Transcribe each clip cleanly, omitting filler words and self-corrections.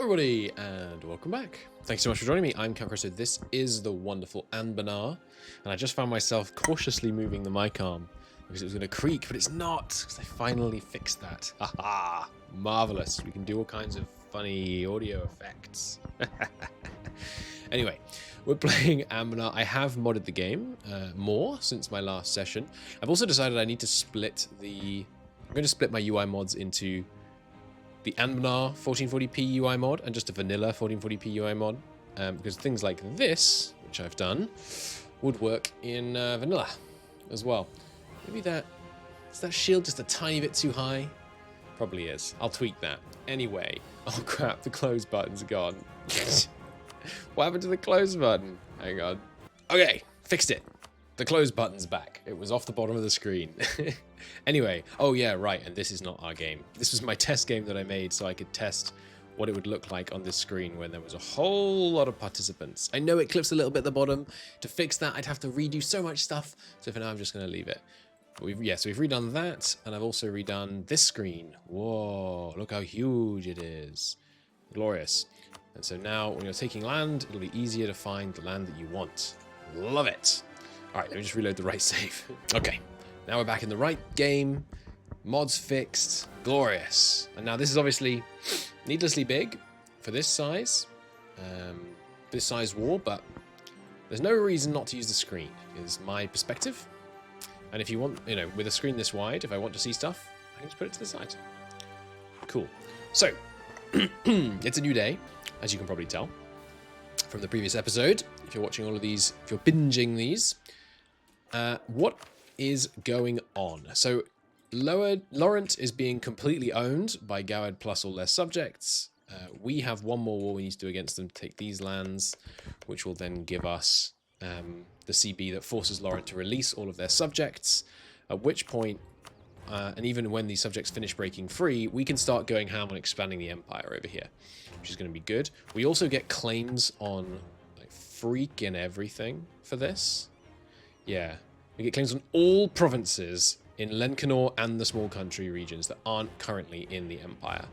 everybody, and welcome back. Thanks so much for joining me. I'm Cameron, so this is the wonderful Anbennar, and I just found myself cautiously moving the mic arm because it was going to creak, but it's not, because I finally fixed that. Haha! Marvelous. We can do all kinds of funny audio effects. Anyway, we're playing Anbennar. I have modded the game more since my last session. I've also decided I need to split the... I'm going to split my UI mods into the Anbennar 1440p UI mod and just a vanilla 1440p UI mod, because things like this, which I've done, would work in vanilla as well. Maybe is that shield just a tiny bit too high? Probably is. I'll tweak that. Anyway, oh crap, the close button's gone. What happened to the close button? Hang on. Okay, fixed it. The close button's back. It was off the bottom of the screen. Anyway, oh yeah, right, and this is not our game. This was my test game that I made so I could test what it would look like on this screen when there was a whole lot of participants. I know it clips a little bit at the bottom. To fix that, I'd have to redo so much stuff, so for now I'm just going to leave it. But so we've redone that, and I've also redone this screen. Whoa, look how huge it is. Glorious. And so now, when you're taking land, it'll be easier to find the land that you want. Love it. Alright, let me just reload the right save. Okay, now we're back in the right game. Mods fixed. Glorious. And now this is obviously needlessly big for this size war, but there's no reason not to use the screen, is my perspective. And if you want, with a screen this wide, if I want to see stuff, I can just put it to the side. Cool. So, it's a new day, as you can probably tell from the previous episode. If you're watching all of these, if you're binging these, what is going on? So, Laurent is being completely owned by Gowed plus all their subjects. We have one more war we need to do against them to take these lands, which will then give us the CB that forces Laurent to release all of their subjects, at which point, and even when these subjects finish breaking free, we can start going ham on expanding the empire over here, which is going to be good. We also get claims on like freaking everything for this. Yeah, we get claims on all provinces in Lencanor and the small country regions that aren't currently in the empire,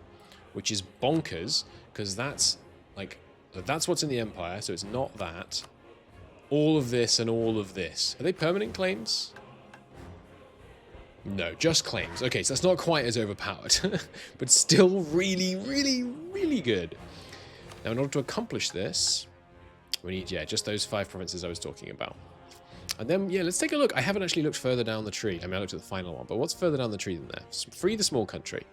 which is bonkers, because that's what's in the empire, so it's not that. All of this and all of this. Are they permanent claims? No, just claims. Okay, so that's not quite as overpowered, but still really, really, really good. Now, in order to accomplish this, we need, just those 5 provinces I was talking about. And then, let's take a look. I haven't actually looked further down the tree. I mean, I looked at the final one, but what's further down the tree than there? Free the small country.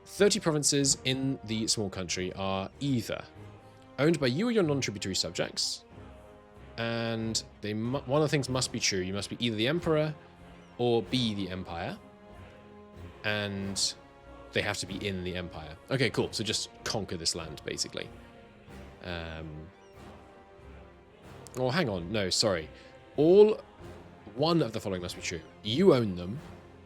30 provinces in the small country are either owned by you or your non-tributary subjects, and one of the things must be true. You must be either the emperor or be the empire, and they have to be in the empire. Okay, cool. So just conquer this land, basically. Oh, hang on. No, sorry. One of the following must be true. You own them,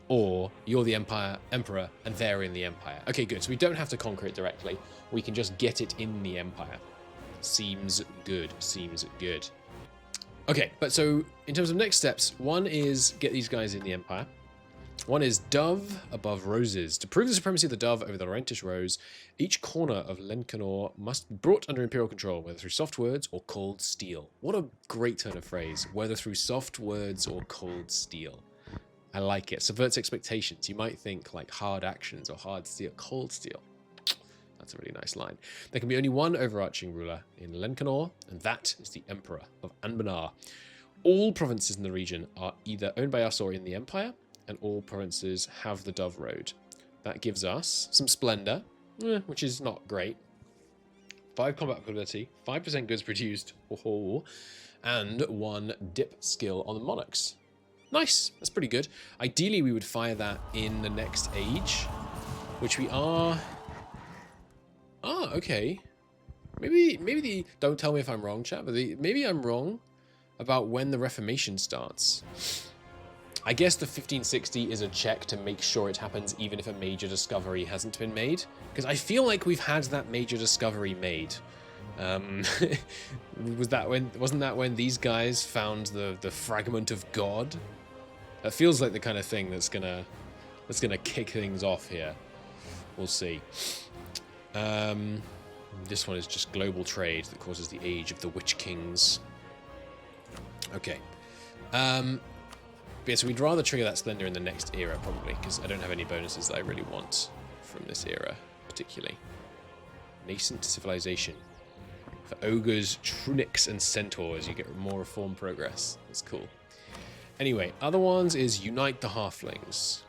or you're the emperor, and they're in the empire. Okay, good. So we don't have to conquer it directly. We can just get it in the empire. Seems good. Seems good. Okay, but so in terms of next steps, one is get these guys in the empire. One is dove above roses. To prove the supremacy of the dove over the Laurentish rose, each corner of Lencanor must be brought under imperial control, whether through soft words or cold steel. What a great turn of phrase. Whether through soft words or cold steel. I like it. Subverts expectations. You might think like hard actions or hard steel. Cold steel. That's a really nice line. There can be only one overarching ruler in Lencanor, and that is the Emperor of Anbennar. All provinces in the region are either owned by us or in the Empire, and all provinces have the Dove Road. That gives us some splendor, which is not great. 5 combat ability, 5% goods produced, and 1 dip skill on the monarchs. Nice, that's pretty good. Ideally, we would fire that in the next age, which we are... Ah, okay. Maybe don't tell me if I'm wrong, chat, but maybe I'm wrong about when the Reformation starts. I guess the 1560 is a check to make sure it happens even if a major discovery hasn't been made. Because I feel like we've had that major discovery made. Wasn't that when these guys found the fragment of God? That feels like the kind of thing that's gonna kick things off here. We'll see. This one is just global trade that causes the age of the Witch Kings. Okay. Yeah, so we'd rather trigger that Splendor in the next era, probably, because I don't have any bonuses that I really want from this era, particularly. Nascent civilization. For ogres, trunics, and centaurs, you get more reform progress. That's cool. Anyway, other ones is Unite the Halflings.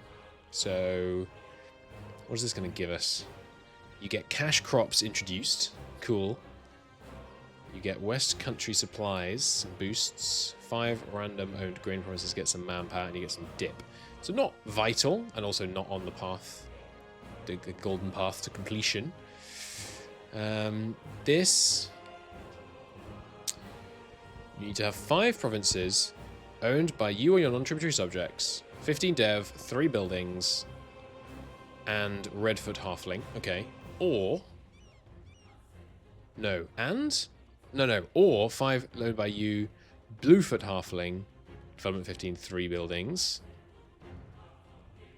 So, what is this going to give us? You get cash crops introduced. Cool. You get West Country supplies and boosts. 5 random owned grain provinces get some manpower, and you get some dip. So not vital, and also not on the path, the golden path to completion. This, you need to have 5 provinces owned by you or your non-tributary subjects. 15 dev, 3 buildings, and Redfoot Halfling. Okay. Or no, and no, or 5 owned by you, Bluefoot Halfling, development 15, 3 buildings.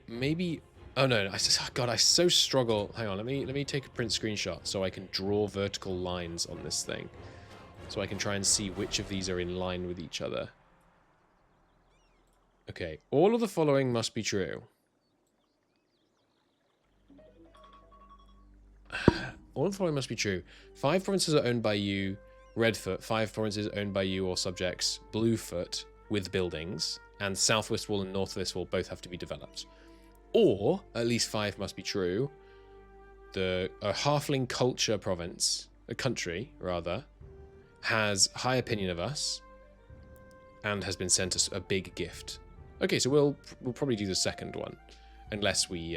Maybe. Oh no! I so struggle. Hang on, let me take a print screenshot so I can draw vertical lines on this thing, so I can try and see which of these are in line with each other. Okay, all of the following must be true. All of the following must be true. 5 provinces are owned by you, Redfoot. 5 provinces owned by you or subjects, Bluefoot, with buildings, and Southwest Wall and Northwest Wall both have to be developed. Or, at least 5 must be true, the Halfling Culture province, a country, rather, has high opinion of us, and has been sent us a big gift. Okay, so we'll probably do the second one, unless we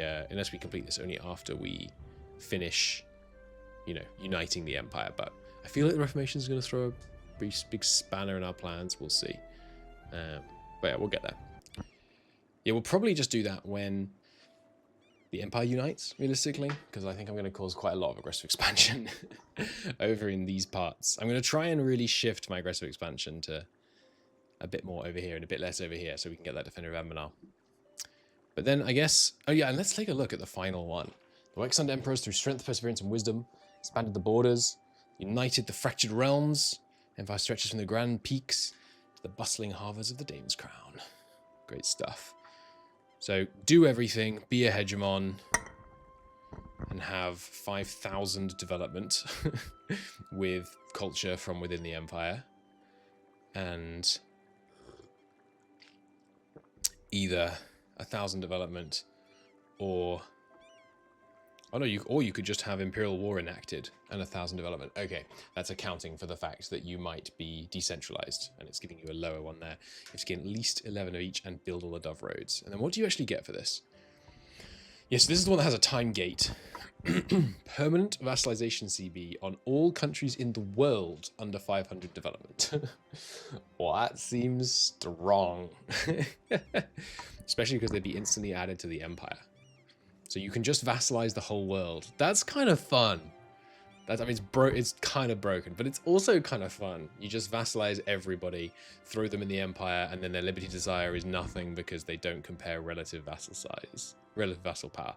complete this only after we finish, you know, uniting the Empire. But I feel like the Reformation is going to throw a big spanner in our plans. We'll see. But yeah, we'll get there. Yeah, we'll probably just do that when the Empire unites, realistically, because I think I'm going to cause quite a lot of aggressive expansion over in these parts. I'm going to try and really shift my aggressive expansion to a bit more over here and a bit less over here, so we can get that Defender of Anbennar. But then I guess, oh yeah, and let's take a look at the final one. The Waxund Emperors, through strength, perseverance, and wisdom, expanded the borders, united the fractured realms. Empire stretches from the grand peaks to the bustling harbours of the Dane's Crown. Great stuff. So do everything, be a hegemon, and have 5,000 development with culture from within the Empire. And either 1,000 development or... Oh no, you could just have Imperial War enacted and 1,000 development. Okay, that's accounting for the fact that you might be decentralized, and it's giving you a lower one there. You have to gain at least 11 of each and build all the Dove Roads. And then what do you actually get for this? Yes, this is the one that has a time gate. Permanent vassalization CB on all countries in the world under 500 development. Well, that seems strong. Especially because they'd be instantly added to the Empire. So you can just vassalize the whole world. That's kind of fun. I mean, it's kind of broken, but it's also kind of fun. You just vassalize everybody, throw them in the Empire, and then their liberty desire is nothing because they don't compare relative vassal size, relative vassal power.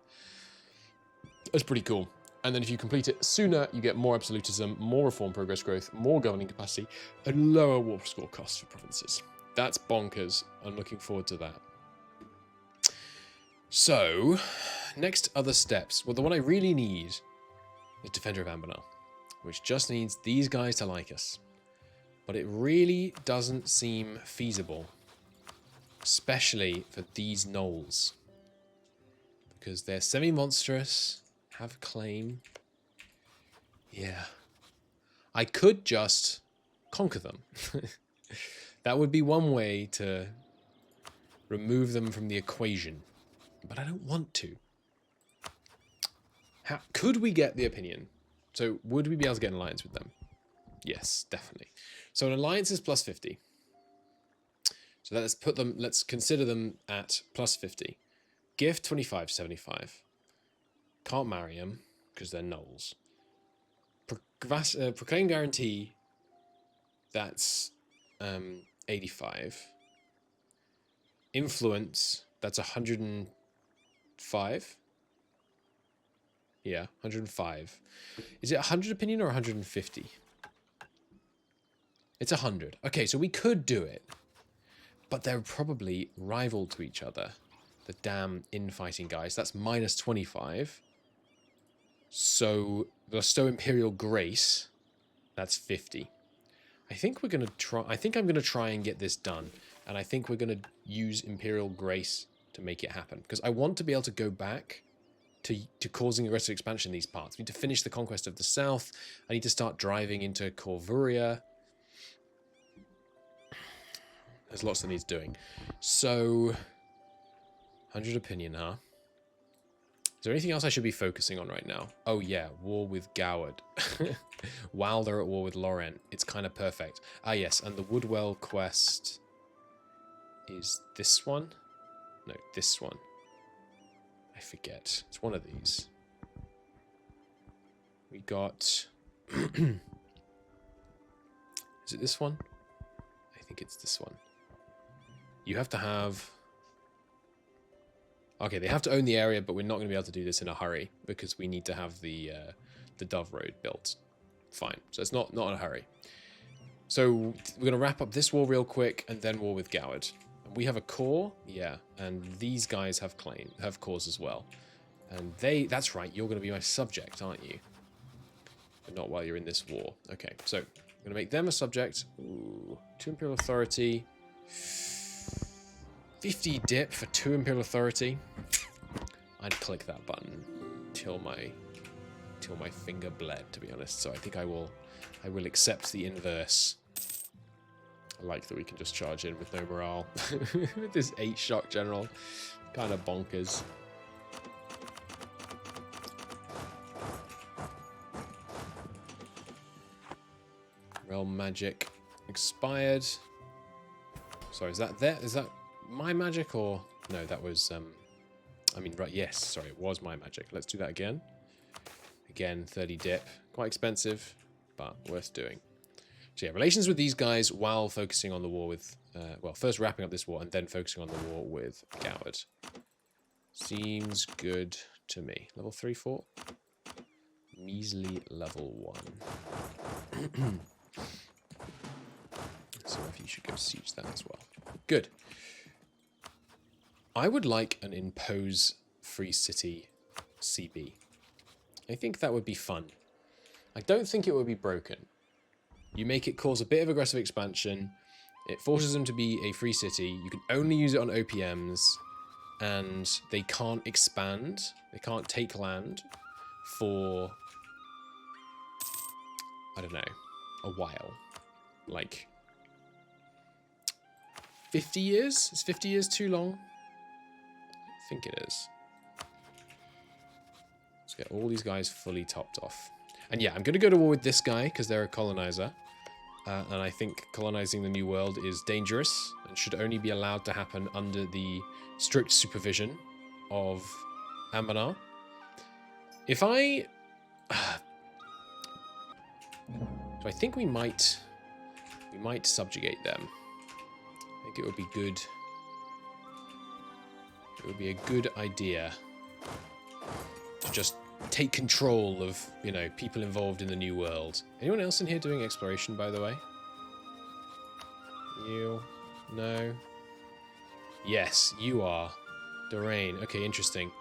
That's pretty cool. And then if you complete it sooner, you get more absolutism, more reform progress growth, more governing capacity, and lower war score costs for provinces. That's bonkers. I'm looking forward to that. So, next other steps. Well, the one I really need is Defender of Anbennar, which just needs these guys to like us. But it really doesn't seem feasible, especially for these gnolls, because they're semi-monstrous, have claim. Yeah. I could just conquer them. That would be one way to remove them from the equation. But I don't want to. Could we get the opinion? So would we be able to get an alliance with them? Yes, definitely. So an alliance is plus 50. So let's consider them at plus 50. Gift 25, 75. Can't marry them because they're gnolls. Proclaim guarantee, that's 85. Influence, that's 105. Yeah, 105. Is it 100 opinion or 150? It's 100. Okay, so we could do it. But they're probably rival to each other. The damn infighting guys. That's minus 25. So, bestow Imperial Grace. That's 50. I think we're going to try... I think I'm going to try and get this done. And I think we're going to use Imperial Grace to make it happen. Because I want to be able to go back to causing aggressive expansion in these parts. I need to finish the conquest of the south. I need to start driving into Corvuria. There's lots that needs doing. So, 100 opinion, huh? Is there anything else I should be focusing on right now? Oh yeah, war with Goward. While they're at war with Laurent. It's kind of perfect. Ah yes, and the Woodwell quest is this one? No, this one. I forget. It's one of these. We got... Is it this one? I think it's this one. You have to have... Okay, they have to own the area, but we're not going to be able to do this in a hurry because we need to have the Dove Road built. Fine. So it's not in a hurry. So we're going to wrap up this war real quick and then war with Goward. We have a core, yeah, and these guys have cores as well. And that's right, you're going to be my subject, aren't you? But not while you're in this war. Okay, so I'm going to make them a subject. Ooh, 2 Imperial Authority. 50 dip for 2 Imperial Authority. I'd click that button till my finger bled, to be honest. So I think I will accept the inverse. I like that we can just charge in with no morale. With this 8 shock general. Kind of bonkers. Realm magic expired. Sorry, is that there? Is that my magic or... No, that was... I mean, right, yes. Sorry, it was my magic. Let's do that again. Again, 30 dip. Quite expensive, but worth doing. So yeah, relations with these guys while focusing on the war with... well, first wrapping up this war and then focusing on the war with Goward. Seems good to me. Level 3, 4? Measly level 1. So if you should go siege that as well. Good. I would like an impose free city CB. I think that would be fun. I don't think it would be broken. You make it cause a bit of aggressive expansion. It forces them to be a free city. You can only use it on OPMs. And they can't expand. They can't take land for... I don't know. A while. Like... 50 years? Is 50 years too long? I think it is. Let's get all these guys fully topped off. And yeah, I'm going to go to war with this guy because they're a colonizer. And I think colonizing the New World is dangerous and should only be allowed to happen under the strict supervision of Anbennar. If I... So I think we might subjugate them. I think it would be good. It would be a good idea to just take control of, you know, people involved in the New World. Anyone else in here doing exploration, by the way? You? No? Yes, you are. Doraine. Okay, interesting.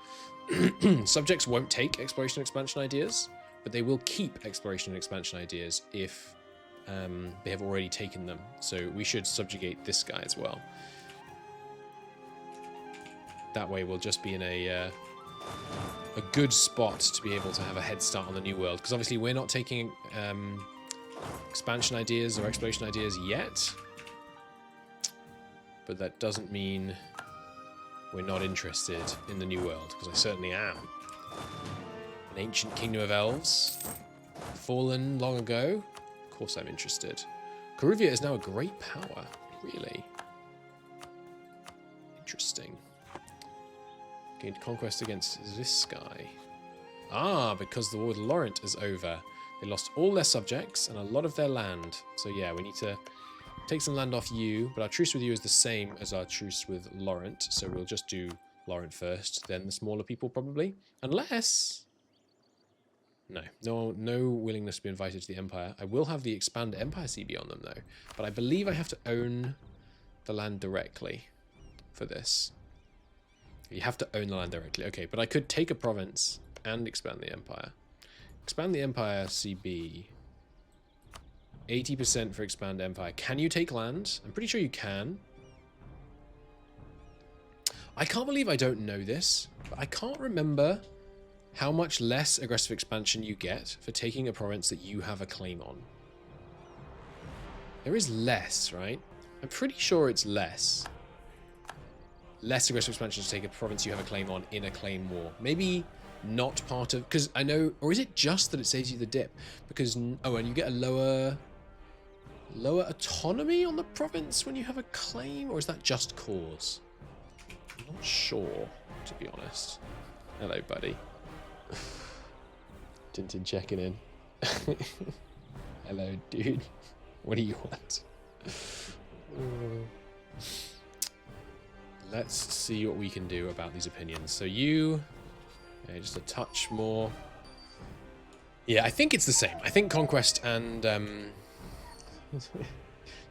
Subjects won't take exploration and expansion ideas, but they will keep exploration and expansion ideas if they have already taken them. So we should subjugate this guy as well. That way we'll just be in a good spot to be able to have a head start on the New World. Because obviously we're not taking expansion ideas or exploration ideas yet. But that doesn't mean we're not interested in the New World, because I certainly am. An ancient kingdom of elves, fallen long ago. Of course I'm interested. Coruvia is now a great power. Really? Interesting. Gained conquest against this guy. Ah, because the war with Laurent is over. They lost all their subjects and a lot of their land. So yeah, we need to take some land off you, but our truce with you is the same as our truce with Laurent, so we'll just do Laurent first, then the smaller people probably. Unless... No willingness to be invited to the Empire. I will have the Expand Empire CB on them, though. But I believe I have to own the land directly for this. You have to own the land directly. Okay, but I could take a province and expand the Empire. Expand the Empire CB. 80% for Expand Empire. Can you take land? I'm pretty sure you can. I can't believe I don't know this, but I can't remember how much less aggressive expansion you get for taking a province that you have a claim on. There is less, right? I'm pretty sure it's less. Less aggressive expansion to take a province you have a claim on in a claim war. Maybe not part of... Because I know... Or is it just that it saves you the dip? Because... Oh, and you get a lower autonomy on the province when you have a claim? Or is that just cause? I'm not sure, to be honest. Hello, buddy. Tintin checking in. Hello, dude. What do you want? Let's see what we can do about these opinions. So you... Okay, just a touch more. Yeah, I think it's the same. I think Conquest and...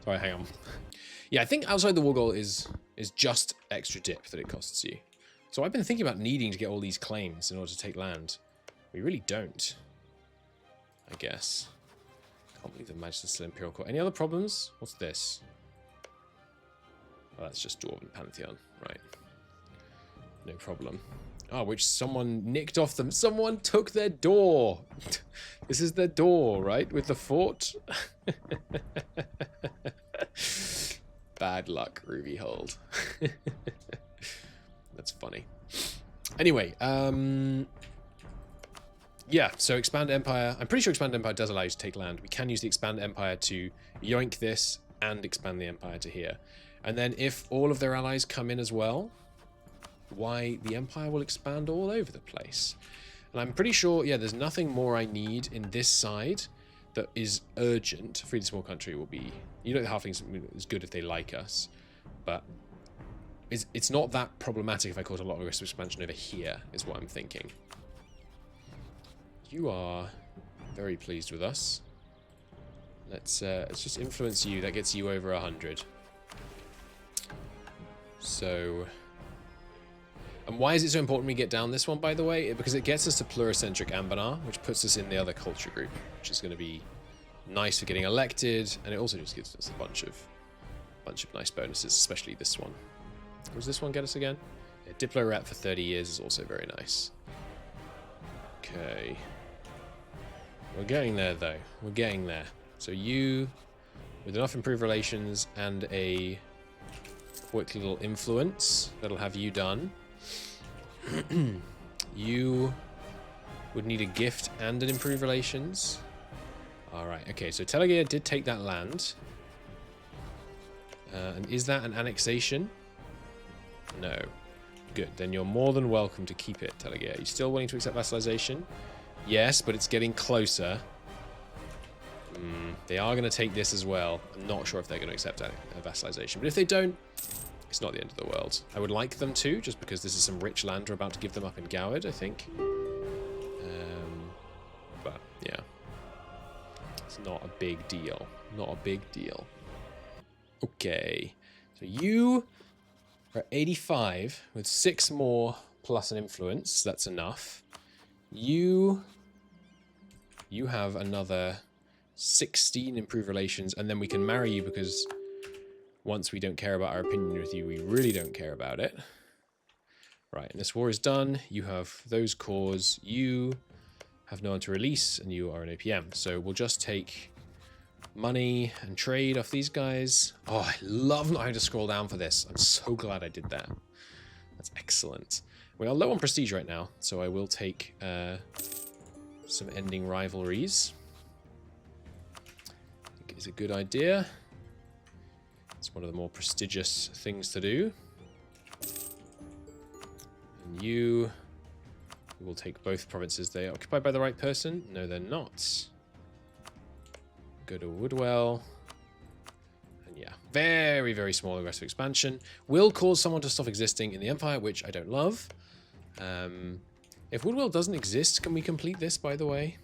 Sorry, hang on. Yeah, I think outside the war goal is just extra dip that it costs you. So I've been thinking about needing to get all these claims in order to take land. We really don't, I guess. Can't believe the Manchester still Imperial Court. Any other problems? What's this? Oh, that's just Dwarven Pantheon. Right. No problem. Oh, which someone nicked off them. Someone took their door. This is their door, right? With the fort. Bad luck, Ruby Hold. That's funny. Anyway, yeah, so Expand Empire. I'm pretty sure Expand Empire does allow you to take land. We can use the Expand Empire to yoink this and expand the Empire to here. And then if all of their allies come in as well, why, the Empire will expand all over the place. And I'm pretty sure, yeah, there's nothing more I need in this side that is urgent. Free the Small Country will be... You know, the Halflings is good if they like us, but it's not that problematic if I cause a lot of aggressive expansion over here, is what I'm thinking. You are very pleased with us. Let's just influence you. That gets you over 100. So... And why is it so important we get down this one, by the way? Because it gets us to pluricentric Anbennar, which puts us in the other culture group, which is going to be nice for getting elected, and it also just gives us a bunch of nice bonuses, especially this one. What does this one get us again? Yeah, Diplo Rep for 30 years is also very nice. Okay. We're getting there, though. We're getting there. So you, with enough improved relations and a quick little influence, that'll have you done. You would need a gift and an improved relations. Alright, okay, so Telegear did take that land. And is that an annexation? No. Good, then you're more than welcome to keep it, Telegear. Are you still willing to accept vassalization? Yes, but it's getting closer. They are going to take this as well. I'm not sure if they're going to accept a vassalization. But if they don't, it's not the end of the world. I would like them to, just because this is some rich land we're about to give them up in Goward, I think. But, yeah. It's not a big deal. Not a big deal. Okay. So you are 85 with 6 more plus an influence. That's enough. You have another 16 improved relations, and then we can marry you because... Once we don't care about our opinion with you, we really don't care about it. Right, and this war is done. You have those cores. You have no one to release, and you are an OPM. So we'll just take money and trade off these guys. Oh, I love not having to scroll down for this. I'm so glad I did that. That's excellent. We are low on prestige right now, so I will take some ending rivalries. I think it's a good idea. It's one of the more prestigious things to do. And you will take both provinces. They are occupied by the right person? No, they're not. Go to Woodwell. And yeah, very, very small aggressive expansion. Will cause someone to stop existing in the Empire, which I don't love. If Woodwell doesn't exist, can we complete this, by the way?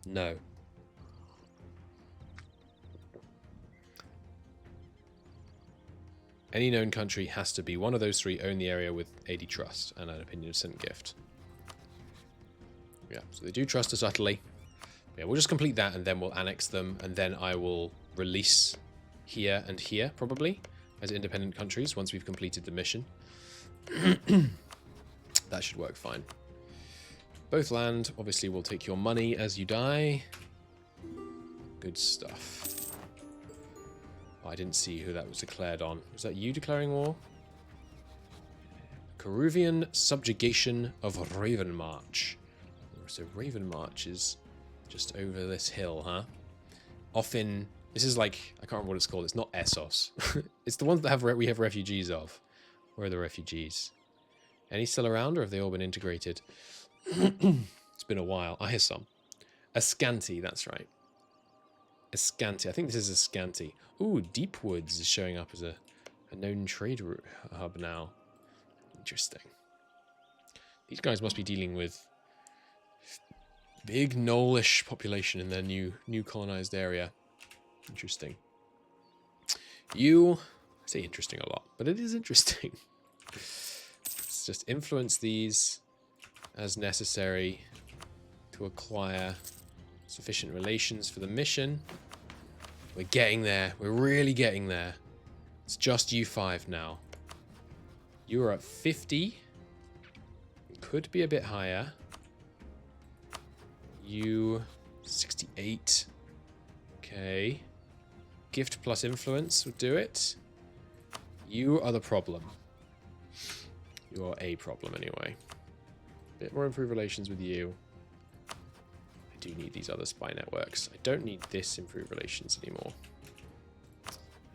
No. Any known country has to be one of those three: own the area with 80 trust and an opinion of sent gift. Yeah, so they do trust us utterly. Yeah, we'll just complete that and then we'll annex them, and then I will release here and here, probably, as independent countries once we've completed the mission. That should work fine. Both land, obviously we'll take your money as you die. Good stuff. Oh, I didn't see who that was declared on. Was that you declaring war? Caruvian subjugation of Ravenmarch. So Ravenmarch is just over this hill, huh? Often, this is like, I can't remember what it's called. It's not Essos. It's the ones that we have refugees of. Where are the refugees? Any still around, or have they all been integrated? It's been a while. I hear some. Ascanti, that's right. Ascanti. I think this is Ascanti. Ooh, Deepwoods is showing up as a known trade hub now. Interesting. These guys must be dealing with big Gnollish population in their new colonized area. Interesting. I say interesting a lot, but it is interesting. Let's just influence these as necessary to acquire sufficient relations for the mission. We're getting there. We're really getting there. It's just you 5 now. You are at 50. Could be a bit higher. You 68. Okay. Gift plus influence would do it. You are the problem. You are a problem anyway. Bit more improved relations with you. I do need these other spy networks. I don't need this improved relations anymore.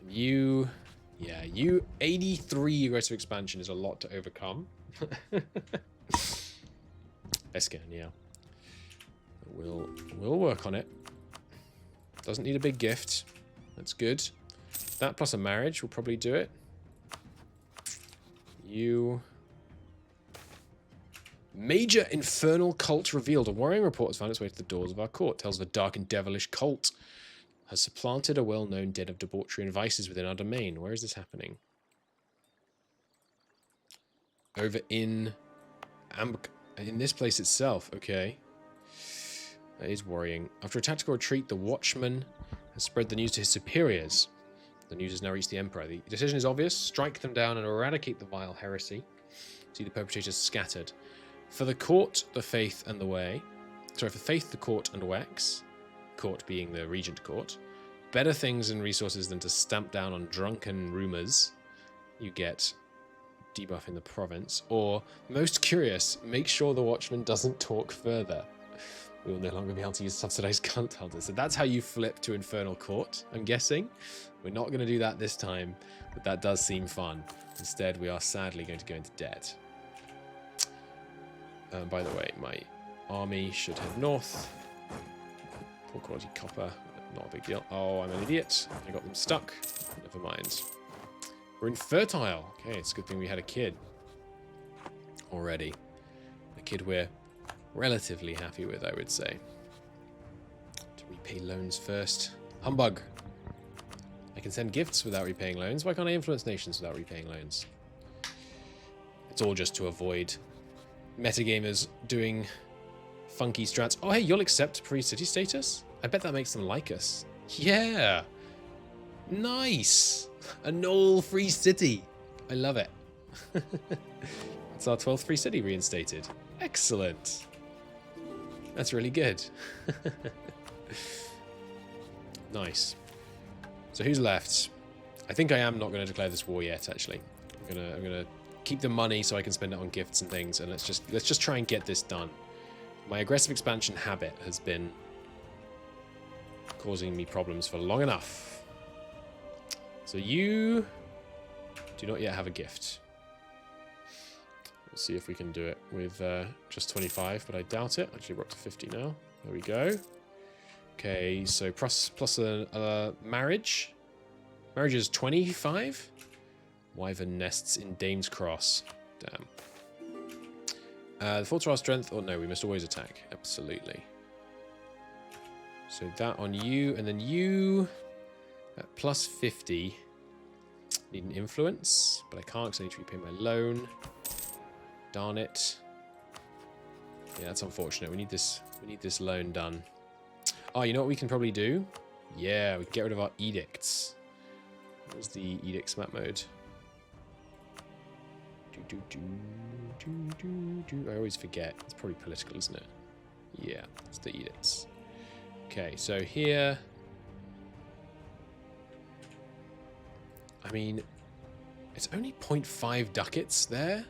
And you... Yeah, you... 83 aggressive expansion is a lot to overcome. Escan, yeah. We'll work on it. Doesn't need a big gift. That's good. That plus a marriage will probably do it. You... Major infernal cult revealed. A worrying report has found its way to the doors of our court. Tells of a dark and devilish cult has supplanted a well-known den of debauchery and vices within our domain. Where is this happening? Over in this place itself. Okay. That is worrying. After a tactical retreat, the Watchman has spread the news to his superiors. The news has now reached the Emperor. The decision is obvious. Strike them down and eradicate the vile heresy. See the perpetrators scattered. For the court, the faith, and the way. Sorry, for faith, the court, and Wex. Court being the regent court. Better things and resources than to stamp down on drunken rumors. You get debuff in the province. Or, most curious, make sure the Watchman doesn't talk further. We will no longer be able to use subsidized cunt hunters. So that's how you flip to Infernal Court, I'm guessing. We're not going to do that this time, but that does seem fun. Instead, we are sadly going to go into debt. By the way, my army should head north. Poor quality copper, not a big deal. Oh, I'm an idiot. I got them stuck. Never mind. We're infertile. Okay, it's a good thing we had a kid already. A kid we're relatively happy with, I would say. To repay loans first. Humbug. I can send gifts without repaying loans. Why can't I influence nations without repaying loans? It's all just to avoid metagamers doing funky strats. Oh, hey, you'll accept pre-city status? I bet that makes them like us. Yeah. Nice. A null free city. I love it. It's our 12th free city reinstated. Excellent. That's really good. Nice. So who's left? I think I am not going to declare this war yet, actually. I'm gonna keep the money so I can spend it on gifts and things, and let's just try and get this done. My aggressive expansion habit has been causing me problems for long enough. So you do not yet have a gift. We'll see if we can do it with just 25, but I doubt it. Actually, we're up to 50 now. There we go. Okay, so plus a marriage. Marriage is 25. Wyvern nests in Dame's Cross. Damn. The faults are our strength. Oh no, we must always attack. Absolutely. So that on you, and then you at plus 50. Need an influence, but I can't because I need to repay my loan. Darn it. Yeah, that's unfortunate. We need this loan done. Oh, you know what we can probably do? Yeah, we can get rid of our edicts. What was the edicts map mode? I always forget. It's probably political, isn't it? Yeah, it's the edicts. Okay, so here... I mean, it's only 0.5 ducats there.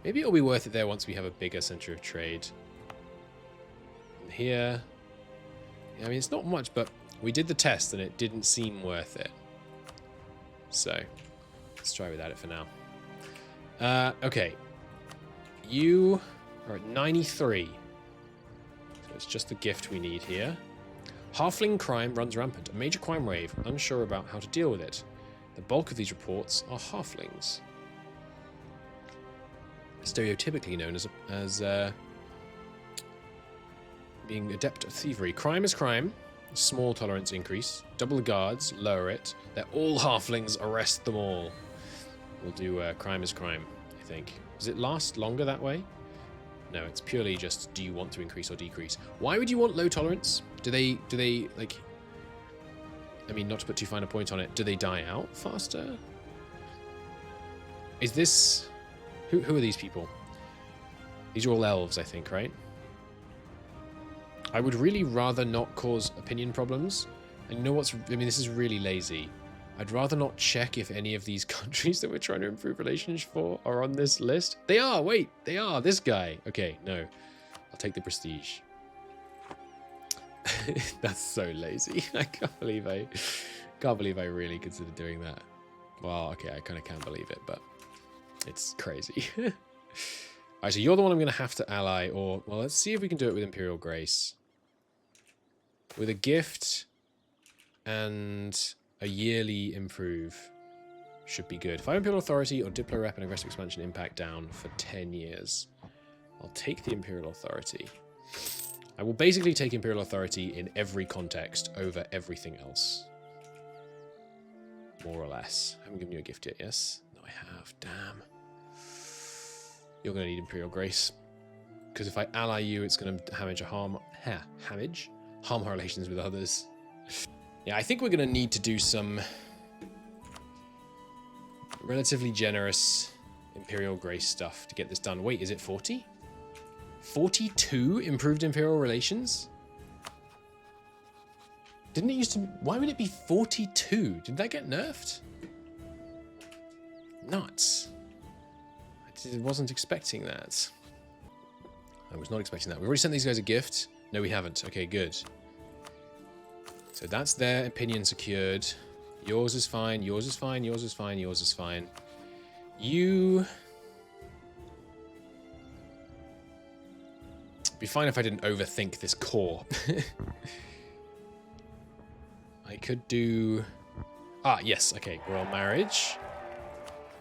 Maybe it'll be worth it there once we have a bigger center of trade. And here... I mean, it's not much, but we did the test and it didn't seem worth it. So, let's try without it for now. Okay. You are at 93. So it's just the gift we need here. Halfling crime runs rampant. A major crime wave. Unsure about how to deal with it. The bulk of these reports are halflings. Stereotypically known as being adept at thievery. Crime is crime. Small tolerance increase. Double the guards. Lower it. They're all halflings. Arrest them all. We'll do crime is crime, I think. Does it last longer that way? No, it's purely just do you want to increase or decrease. Why would you want low tolerance? Do they like... I mean, not to put too fine a point on it, do they die out faster? Is this... Who are these people? These are all elves, I think, right? I would really rather not cause opinion problems. And you know what's... I mean, this is really lazy. I'd rather not check if any of these countries that we're trying to improve relations for are on this list. They are! Wait! They are! This guy! Okay, no. I'll take the prestige. That's so lazy. I can't believe I really considered doing that. Well, okay, I kind of can't believe it, but it's crazy. Alright, so you're the one I'm going to have to ally, or... Well, let's see if we can do it with Imperial Grace. With a gift and a yearly improve should be good. 5 Imperial Authority or Diplo Rep and Aggressive Expansion impact down for 10 years. I'll take the Imperial Authority. I will basically take Imperial Authority in every context over everything else. More or less. I haven't given you a gift yet, yes? No, I have. Damn. You're going to need Imperial Grace. Because if I ally you, it's going to harm our relations with others. Yeah, I think we're going to need to do some relatively generous Imperial Grace stuff to get this done. Wait, is it 40? 42 improved Imperial Relations? Didn't it used to... Why would it be 42? Did that get nerfed? Nuts. I wasn't expecting that. I was not expecting that. We've already sent these guys a gift. No, we haven't. Okay, good. So that's their opinion secured. Yours is fine. Yours is fine. Yours is fine. Yours is fine. You... It'd be fine if I didn't overthink this core. I could do... Ah, yes. Okay, royal marriage.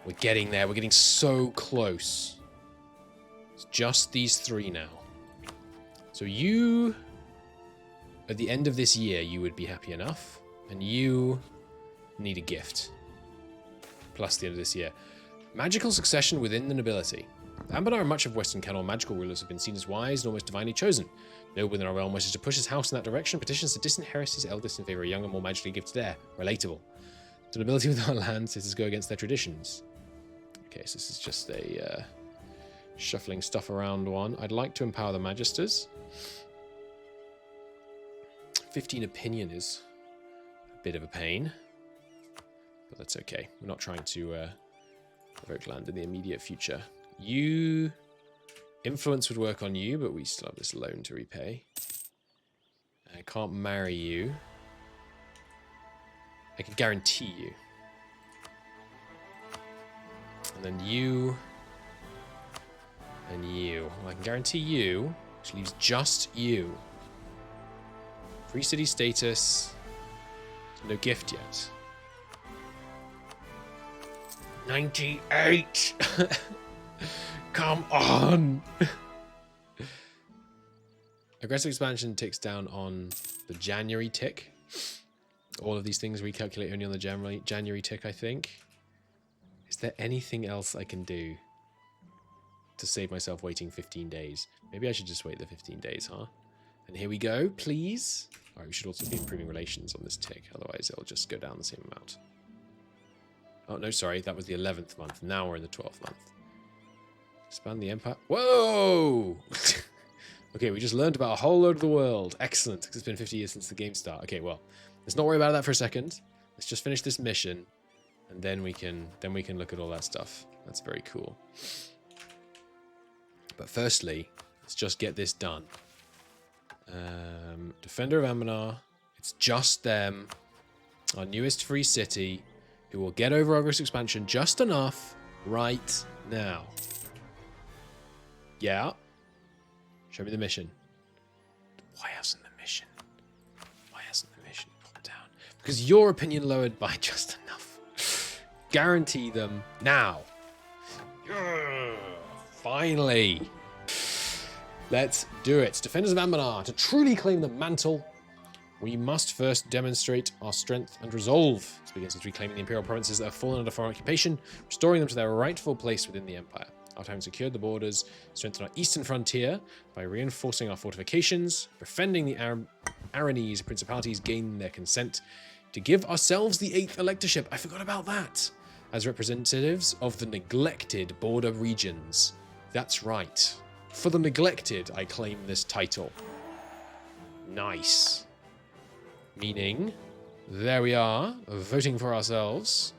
We're getting there. We're getting so close. It's just these three now. So you... At the end of this year, you would be happy enough. And you need a gift. Plus the end of this year. Magical succession within the nobility. Anbennar and much of Western Canor magical rulers have been seen as wise and almost divinely chosen. No within our realm wishes to push his house in that direction, petitions to disinherit his eldest in favor of a younger, more magically gifted heir. Relatable. The nobility with our lands, this is go against their traditions. Okay, so this is just a shuffling stuff around one. I'd like to empower the magisters. 15 opinion is a bit of a pain. But that's okay. We're not trying to provoke land in the immediate future. You... Influence would work on you, but we still have this loan to repay. I can't marry you. I can guarantee you. And then you... And you. Well, I can guarantee you, which leaves just you. Free city status. No gift yet. 98! Come on! Aggressive expansion ticks down on the January tick. All of these things recalculate only on the January tick, I think. Is there anything else I can do to save myself waiting 15 days? Maybe I should just wait the 15 days, huh? And here we go, please. All right, we should also be improving relations on this tick. Otherwise, it'll just go down the same amount. Oh, no, sorry. That was the 11th month. Now we're in the 12th month. Expand the empire. Whoa! Okay, we just learned about a whole load of the world. Excellent, because it's been 50 years since the game start. Okay, well, let's not worry about that for a second. Let's just finish this mission, and then we can look at all that stuff. That's very cool. But firstly, let's just get this done. Defender of Anbennar. It's just them, our newest free city, who will get over Ogre's expansion just enough right now. Yeah. Show me the mission. Why hasn't the mission? Why hasn't the mission popped down? Because your opinion lowered by just enough. Guarantee them now. Finally. Let's do it. Defenders of Anbennar, to truly claim the mantle, we must first demonstrate our strength and resolve. This begins with reclaiming the imperial provinces that have fallen under foreign occupation, restoring them to their rightful place within the empire. After having secured the borders, strengthen our eastern frontier by reinforcing our fortifications, defending the Aranese principalities, gain their consent to give ourselves the 8th electorship. I forgot about that. As representatives of the neglected border regions. That's right. For the neglected, I claim this title. Nice. Meaning, there we are, voting for ourselves.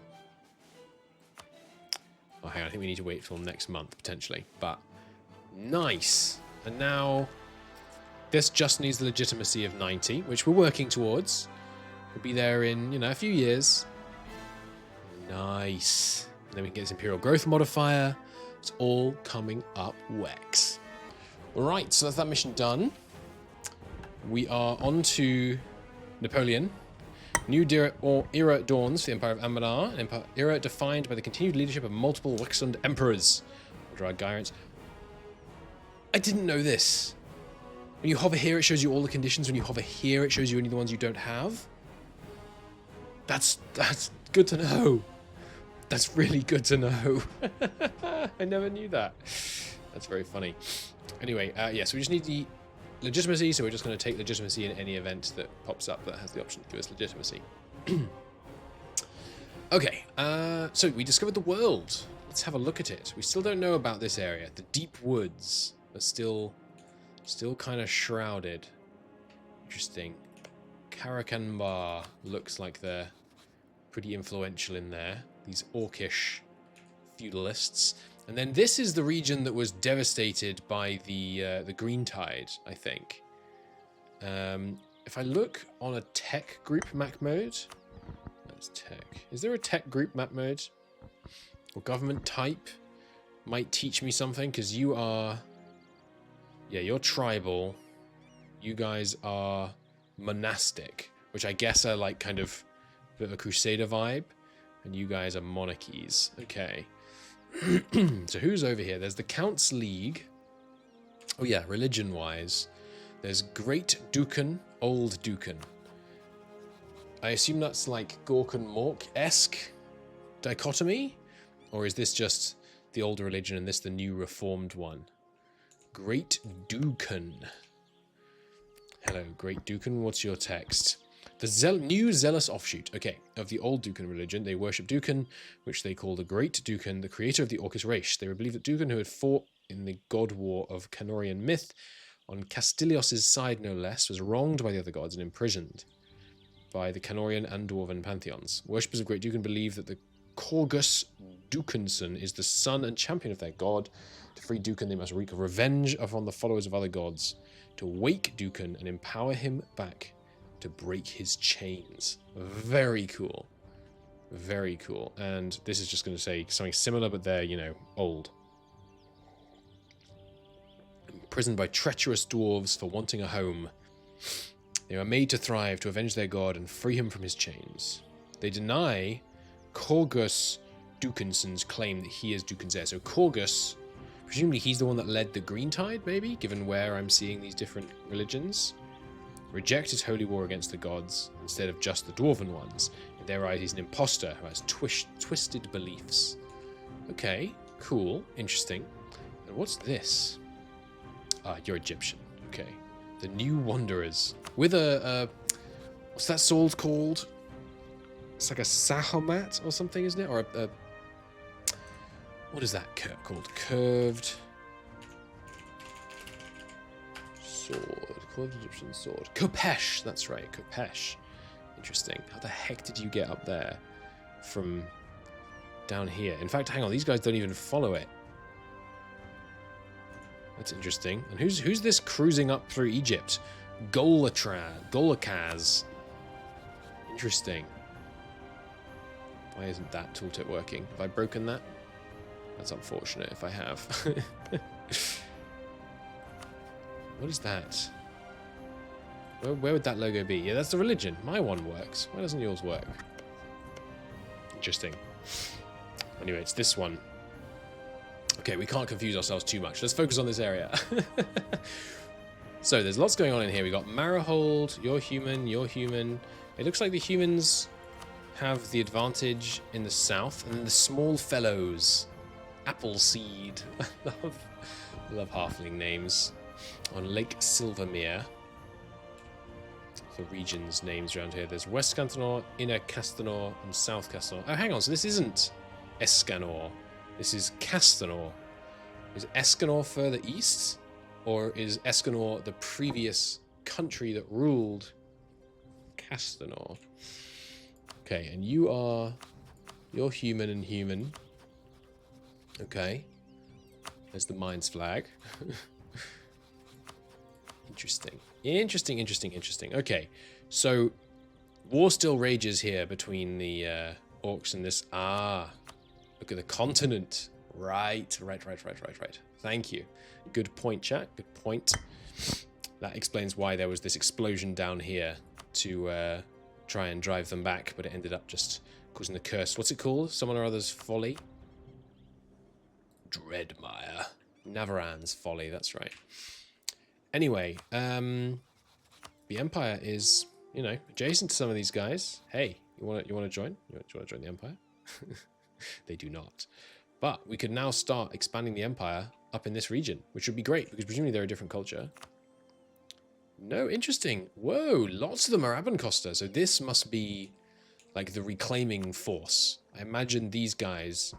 Oh, hang on, I think we need to wait till next month, potentially. But, nice. And now, this just needs the legitimacy of 90, which we're working towards. We'll be there in, a few years. Nice. And then we can get this Imperial Growth modifier. It's all coming up Wex. Right, so that's that mission done. We are on to Napoleon. New era dawns for the Empire of Anbennar, an era defined by the continued leadership of multiple Wexland emperors under our guidance. I didn't know this. When you hover here, it shows you all the conditions. When you hover here, it shows you only the ones you don't have. That's good to know. That's really good to know. I never knew that. That's very funny. Anyway, yes, we just need the legitimacy, so we're just going to take legitimacy in any event that pops up that has the option to give us legitimacy. Okay, so we discovered the world. Let's have a look at it. We still don't know about this area. The deep woods are still kind of shrouded. Interesting. Karakanbar looks like they're pretty influential in there. These orcish feudalists. And then this is the region that was devastated by the Green Tide, I think. If I look on a tech group map mode, that's tech. Is there a tech group map mode? Or government type might teach me something, because you are, yeah, you're tribal. You guys are monastic, which I guess are like kind of a bit of a crusader vibe. And you guys are monarchies. Okay. So who's over here? There's the Count's League. Oh yeah, religion-wise. There's Great Dukan, Old Dukan. I assume that's like Gork-and-Mork-esque dichotomy? Or is this just the older religion and this the new reformed one? Great Dukan. Hello, Great Dukan. What's your text? The new zealous offshoot, okay, of the old Dukan religion. They worship Dukan, which they call the Great Dukan, the creator of the Orcish race. They believe that Dukan, who had fought in the god war of Canorian myth, on Castilios' side no less, was wronged by the other gods and imprisoned by the Canorian and Dwarven pantheons. Worshippers of Great Dukan believe that the Corgus Dukanson is the son and champion of their god. To free Dukan, they must wreak revenge upon the followers of other gods, to wake Dukan and empower him back to break his chains. Very cool. Very cool. And this is just going to say something similar, but they're, old. Imprisoned by treacherous dwarves for wanting a home, they are made to thrive, to avenge their god and free him from his chains. They deny Corgus Dukanson's claim that he is Dukan's heir. So Corgus Presumably he's the one that led the Green Tide, maybe, given where I'm seeing these different religions. Reject his holy war against the gods instead of just the dwarven ones. In their eyes, he's an imposter who has twisted beliefs. Okay, cool, interesting. And what's this? Ah, you're Egyptian. Okay. The New Wanderers. With a what's that sword called? It's like a Sahomat or something, isn't it? Or a what is that called? Curved sword. Curved Egyptian sword. Kopesh. That's right, Kopesh. Interesting. How the heck did you get up there from down here? In fact, hang on. These guys don't even follow it. That's interesting. And who's this cruising up through Egypt? Golakaz. Interesting. Why isn't that tooltip working? Have I broken that? That's unfortunate if I have. What is that? Where would that logo be? Yeah, that's the religion. My one works. Why doesn't yours work? Interesting. Anyway, it's this one. Okay, we can't confuse ourselves too much. Let's focus on this area. So, there's lots going on in here. We got Marihold, you're human, you're human. It looks like the humans have the advantage in the south, and then the small fellows. Appleseed. I love halfling names. On Lake Silvermere. The regions' names around here. There's West Cantanor, Inner Castanor, and South Castanor. Oh, hang on. So this isn't Escanor. This is Castanor. Is Escanor further east? Or is Escanor the previous country that ruled Castanor? Okay, and you're human and human. Okay. There's the Mines flag. Interesting. Interesting. Okay, so war still rages here between the orcs and this. Ah, look at the continent. Right. Thank you. Good point, chat. Good point. That explains why there was this explosion down here to try and drive them back, but it ended up just causing the curse. What's it called? Someone or other's folly? Dreadmire. Navaran's folly, that's right. Anyway, the Empire is, you know, adjacent to some of these guys. Hey, you want to join? You want to join the Empire? They do not. But we could now start expanding the Empire up in this region, which would be great, because presumably they're a different culture. No, interesting. Whoa, lots of them are Abancosta, so this must be like the reclaiming force. I imagine these guys...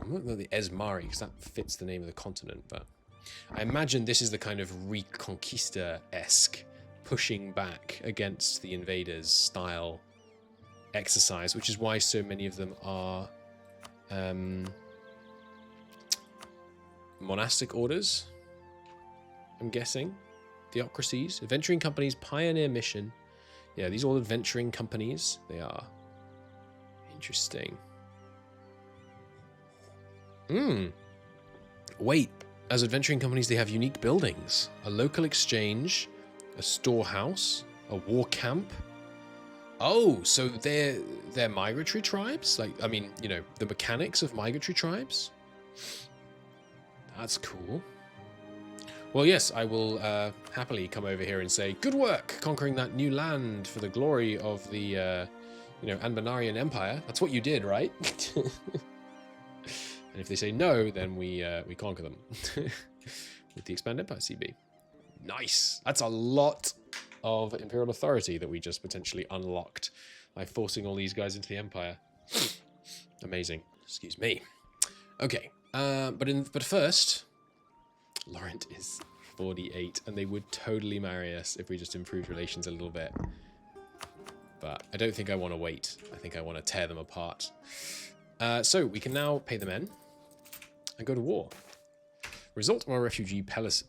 I'm not the Esmari, because that fits the name of the continent, but I imagine this is the kind of Reconquista-esque pushing back against the invaders style exercise, which is why so many of them are monastic orders, I'm guessing. Theocracies, adventuring companies, pioneer mission. Yeah, these are all adventuring companies. They are. Interesting. Wait, as adventuring companies, they have unique buildings. A local exchange, a storehouse, a war camp. Oh, so they're migratory tribes? Like, I mean, you know, the mechanics of migratory tribes? That's cool. Well, yes, I will happily come over here and say, good work conquering that new land for the glory of the, you know, Anbennarian Empire. That's what you did, right? And if they say no, then we conquer them with the Expand Empire CB. Nice. That's a lot of Imperial authority that we just potentially unlocked by forcing all these guys into the Empire. Amazing. Excuse me. Okay. But first, Laurent is 48, and they would totally marry us if we just improved relations a little bit. But I don't think I want to wait. I think I want to tear them apart. So we can now pay the men and go to war. Result of our refugee policy.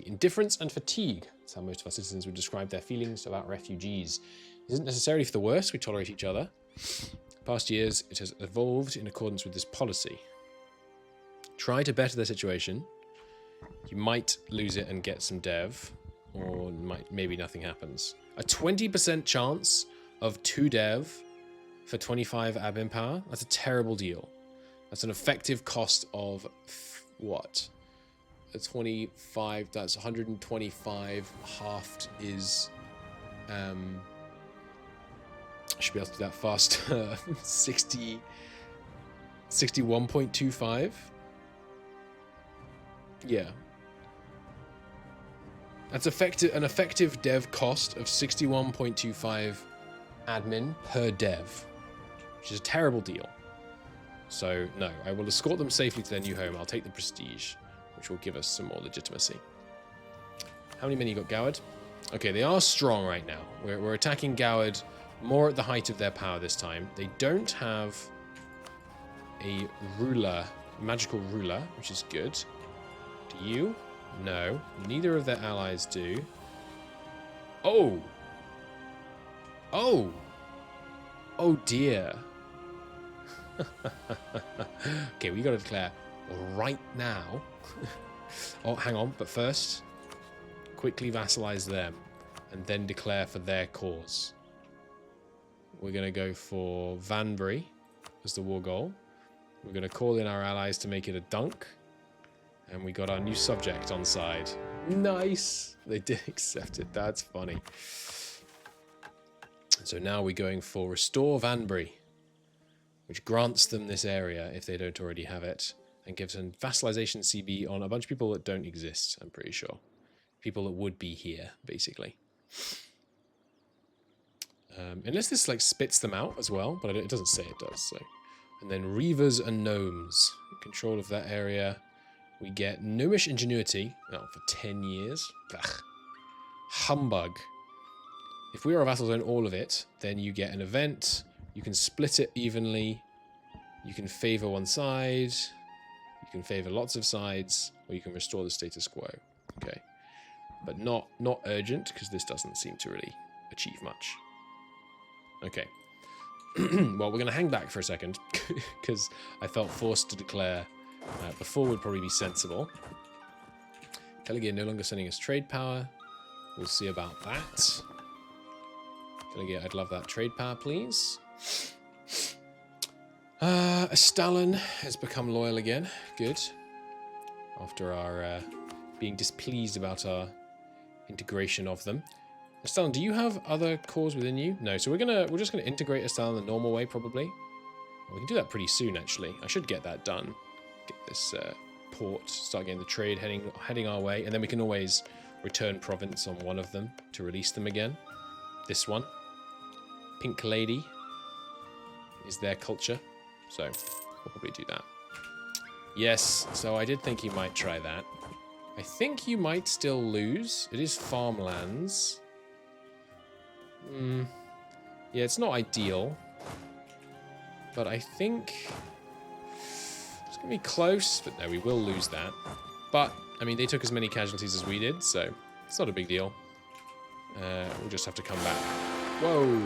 Indifference and fatigue. That's how most of our citizens would describe their feelings about refugees. It isn't necessarily for the worse. We tolerate each other. In past years, it has evolved in accordance with this policy. Try to better the situation. You might lose it and get some dev, or maybe nothing happens. A 20% chance of 2 dev for 25 admin power. That's a terrible deal. That's an effective cost of what? A 25. That's 125. Halved is. I should be able to do that fast. 61.25. Yeah. That's an effective dev cost of 61.25 admin per dev, which is a terrible deal. So, no, I will escort them safely to their new home. I'll take the prestige, which will give us some more legitimacy. How many men you got, Goward? Okay, they are strong right now. We're attacking Goward more at the height of their power this time. They don't have a ruler, magical ruler, which is good. Do you? No. Neither of their allies do. Oh! Oh! Oh dear. Okay, we gotta declare right now. Oh, hang on, but first, quickly vassalize them and then declare for their cause. We're gonna go for Vanbury as the war goal. We're gonna call in our allies to make it a dunk. And we got our new subject on side. Nice! They did accept it. That's funny. So now we're going for Restore Vanbury, which grants them this area if they don't already have it, and gives them vassalization CB on a bunch of people that don't exist, I'm pretty sure. People that would be here, basically. Unless this like spits them out as well, but it doesn't say it does. So, and then Reavers and Gnomes. Control of that area. We get Gnomish Ingenuity for 10 years. Ugh. Humbug. If we are a vassal zone, all of it, then you get an event. You can split it evenly. You can favor one side. You can favor lots of sides, or you can restore the status quo. Okay, but not urgent because this doesn't seem to really achieve much. Okay. Well, we're going to hang back for a second because I felt forced to declare. Before would probably be sensible. Delegate no longer sending us trade power. We'll see about that. Delegate, I'd love that trade power, please. Stalin has become loyal again. Good. After our being displeased about our integration of them. Stalin, do you have other cores within you? No, so we're just gonna integrate Stalin the normal way, probably. Well, we can do that pretty soon, actually. I should get that done. Get this port, start getting the trade heading our way, and then we can always return province on one of them to release them again. This one, Pink Lady, is their culture, so we'll probably do that. Yes, so I did think you might try that. I think you might still lose. It is farmlands. Yeah, it's not ideal, but I think it's going to be close, but no, we will lose that. But, I mean, they took as many casualties as we did, so it's not a big deal. We'll just have to come back. Whoa!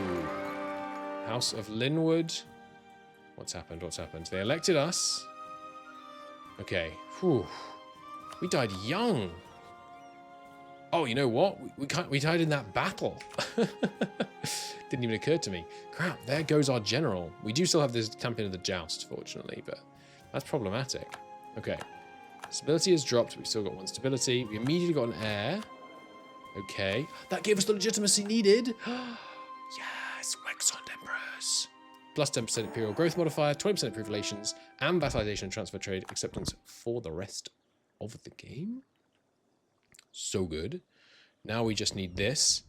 House of Linwood. What's happened? What's happened? They elected us. Okay. Whew. We died young. Oh, you know what? We died in that battle. Didn't even occur to me. Crap, there goes our general. We do still have this champion of the joust, fortunately, but that's problematic. Okay. Stability has dropped. We've still got one stability. We immediately got an heir. Okay. That gave us the legitimacy needed. Yes, Wexond Emperors. Plus 10% Imperial Growth Modifier, 20% Improved Relations, and Vassalization and Transfer Trade Acceptance for the rest of the game. So good. Now we just need this.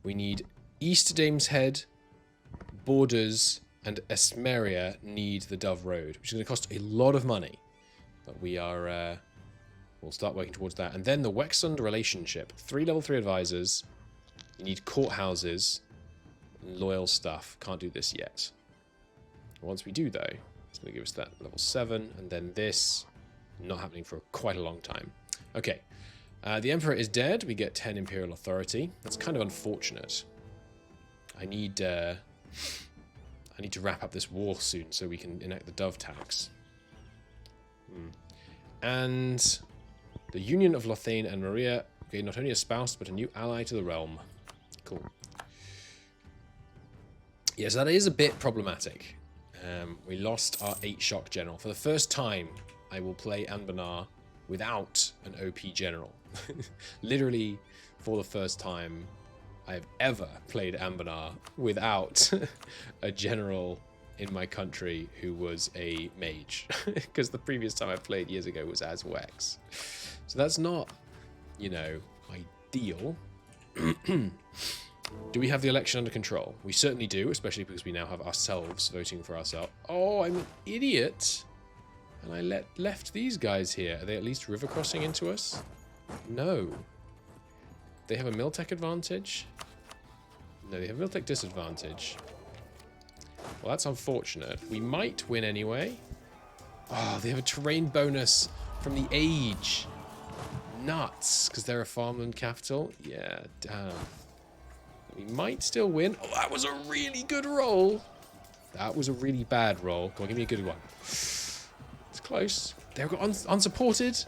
We need East Dameshead, Borders, and Esmeria need the Dove Road, which is going to cost a lot of money. But we are... we'll start working towards that. And then the Wexund relationship. 3 level 3 advisors. You need courthouses. Loyal stuff. Can't do this yet. Once we do, though, it's going to give us that level 7. And then this. Not happening for quite a long time. Okay. The Emperor is dead. We get 10 Imperial Authority. That's kind of unfortunate. I need to wrap up this war soon so we can enact the Dove tax. And the Union of Lothane and Maria, okay, not only a spouse, but a new ally to the realm. Cool. Yes, that is a bit problematic. We lost our 8-shock general. For the first time, I will play Anbennar without an OP general. Literally, for the first time I've ever played Anbennar without a general in my country who was a mage. Because the previous time I played years ago was as Wex. So that's not, you know, ideal. Do we have the election under control? We certainly do, especially because we now have ourselves voting for ourselves. Oh, I'm an idiot. And I left these guys here. Are they at least river crossing into us? No. They have a Miltech advantage? No, they have Miltech disadvantage. Well, that's unfortunate. We might win anyway. Oh, they have a terrain bonus from the age. Nuts, because they're a farmland capital. Yeah, damn. We might still win. Oh, that was a really good roll. That was a really bad roll. Come on, give me a good one. It's close. They've got unsupported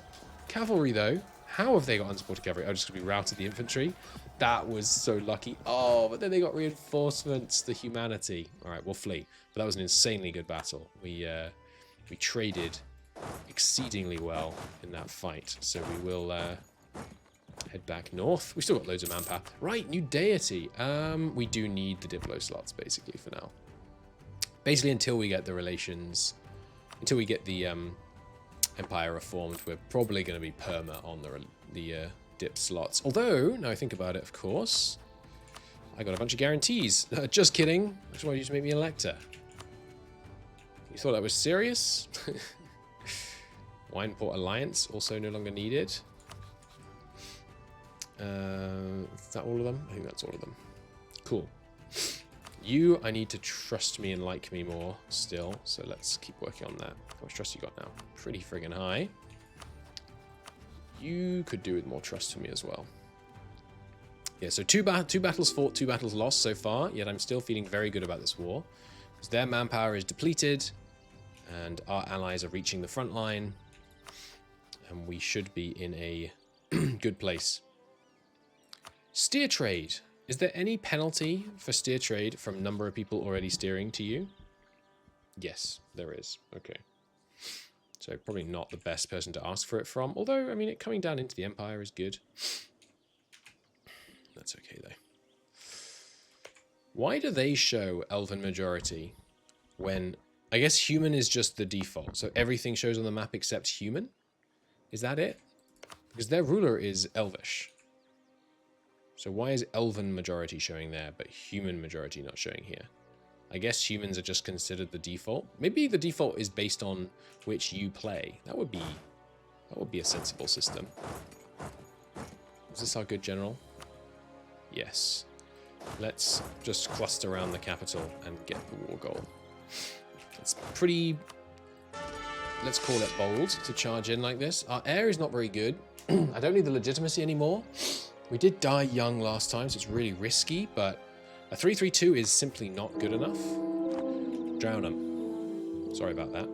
cavalry, though. How have they got unsupported cavalry? Oh, just going to be routed the infantry. That was so lucky. Oh, but then they got reinforcements. The humanity. All right, we'll flee. But that was an insanely good battle. We traded exceedingly well in that fight. So we will head back north. We still got loads of manpower. Right, new deity. We do need the Diplo slots, basically, for now. Basically, until we get the relations... Until we get the Empire reformed, we're probably going to be perma on the dip slots. Although, now I think about it, of course, I got a bunch of guarantees. Just kidding. I just wanted you to make me elector. You thought that was serious? Wineport Alliance, also no longer needed. Is that all of them? I think that's all of them. Cool. You, I need to trust me and like me more still, so let's keep working on that. How much trust you got now? Pretty friggin' high. You could do with more trust from me as well. Yeah, so two battles fought, 2 battles lost so far, yet I'm still feeling very good about this war. Because their manpower is depleted, and our allies are reaching the front line, and we should be in a good place. Steer trade. Is there any penalty for steer trade from number of people already steering to you? Yes, there is. Okay. So probably not the best person to ask for it from. Although, I mean, it coming down into the Empire is good. That's okay, though. Why do they show Elven majority when... I guess human is just the default. So everything shows on the map except human? Is that it? Because their ruler is Elvish. So why is Elven majority showing there, but human majority not showing here? I guess humans are just considered the default. Maybe the default is based on which you play. That would be a sensible system. Is this our good general? Yes. Let's just cluster around the capital and get the war goal. It's pretty... Let's call it bold to charge in like this. Our air is not very good. I don't need the legitimacy anymore. We did die young last time, so it's really risky, but a 3-3-2 is simply not good enough. Drown them. Sorry about that.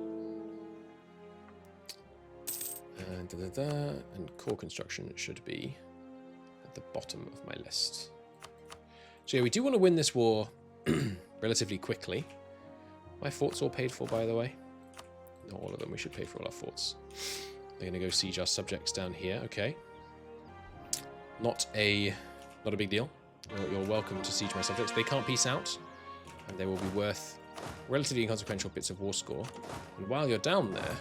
And core construction should be at the bottom of my list. So yeah, we do want to win this war relatively quickly. My forts all paid for, by the way. Not all of them. We should pay for all our forts. They're going to go siege our subjects down here. Okay. Not a big deal. You're welcome to siege my subjects. They can't peace out, and they will be worth relatively inconsequential bits of war score. And while you're down there,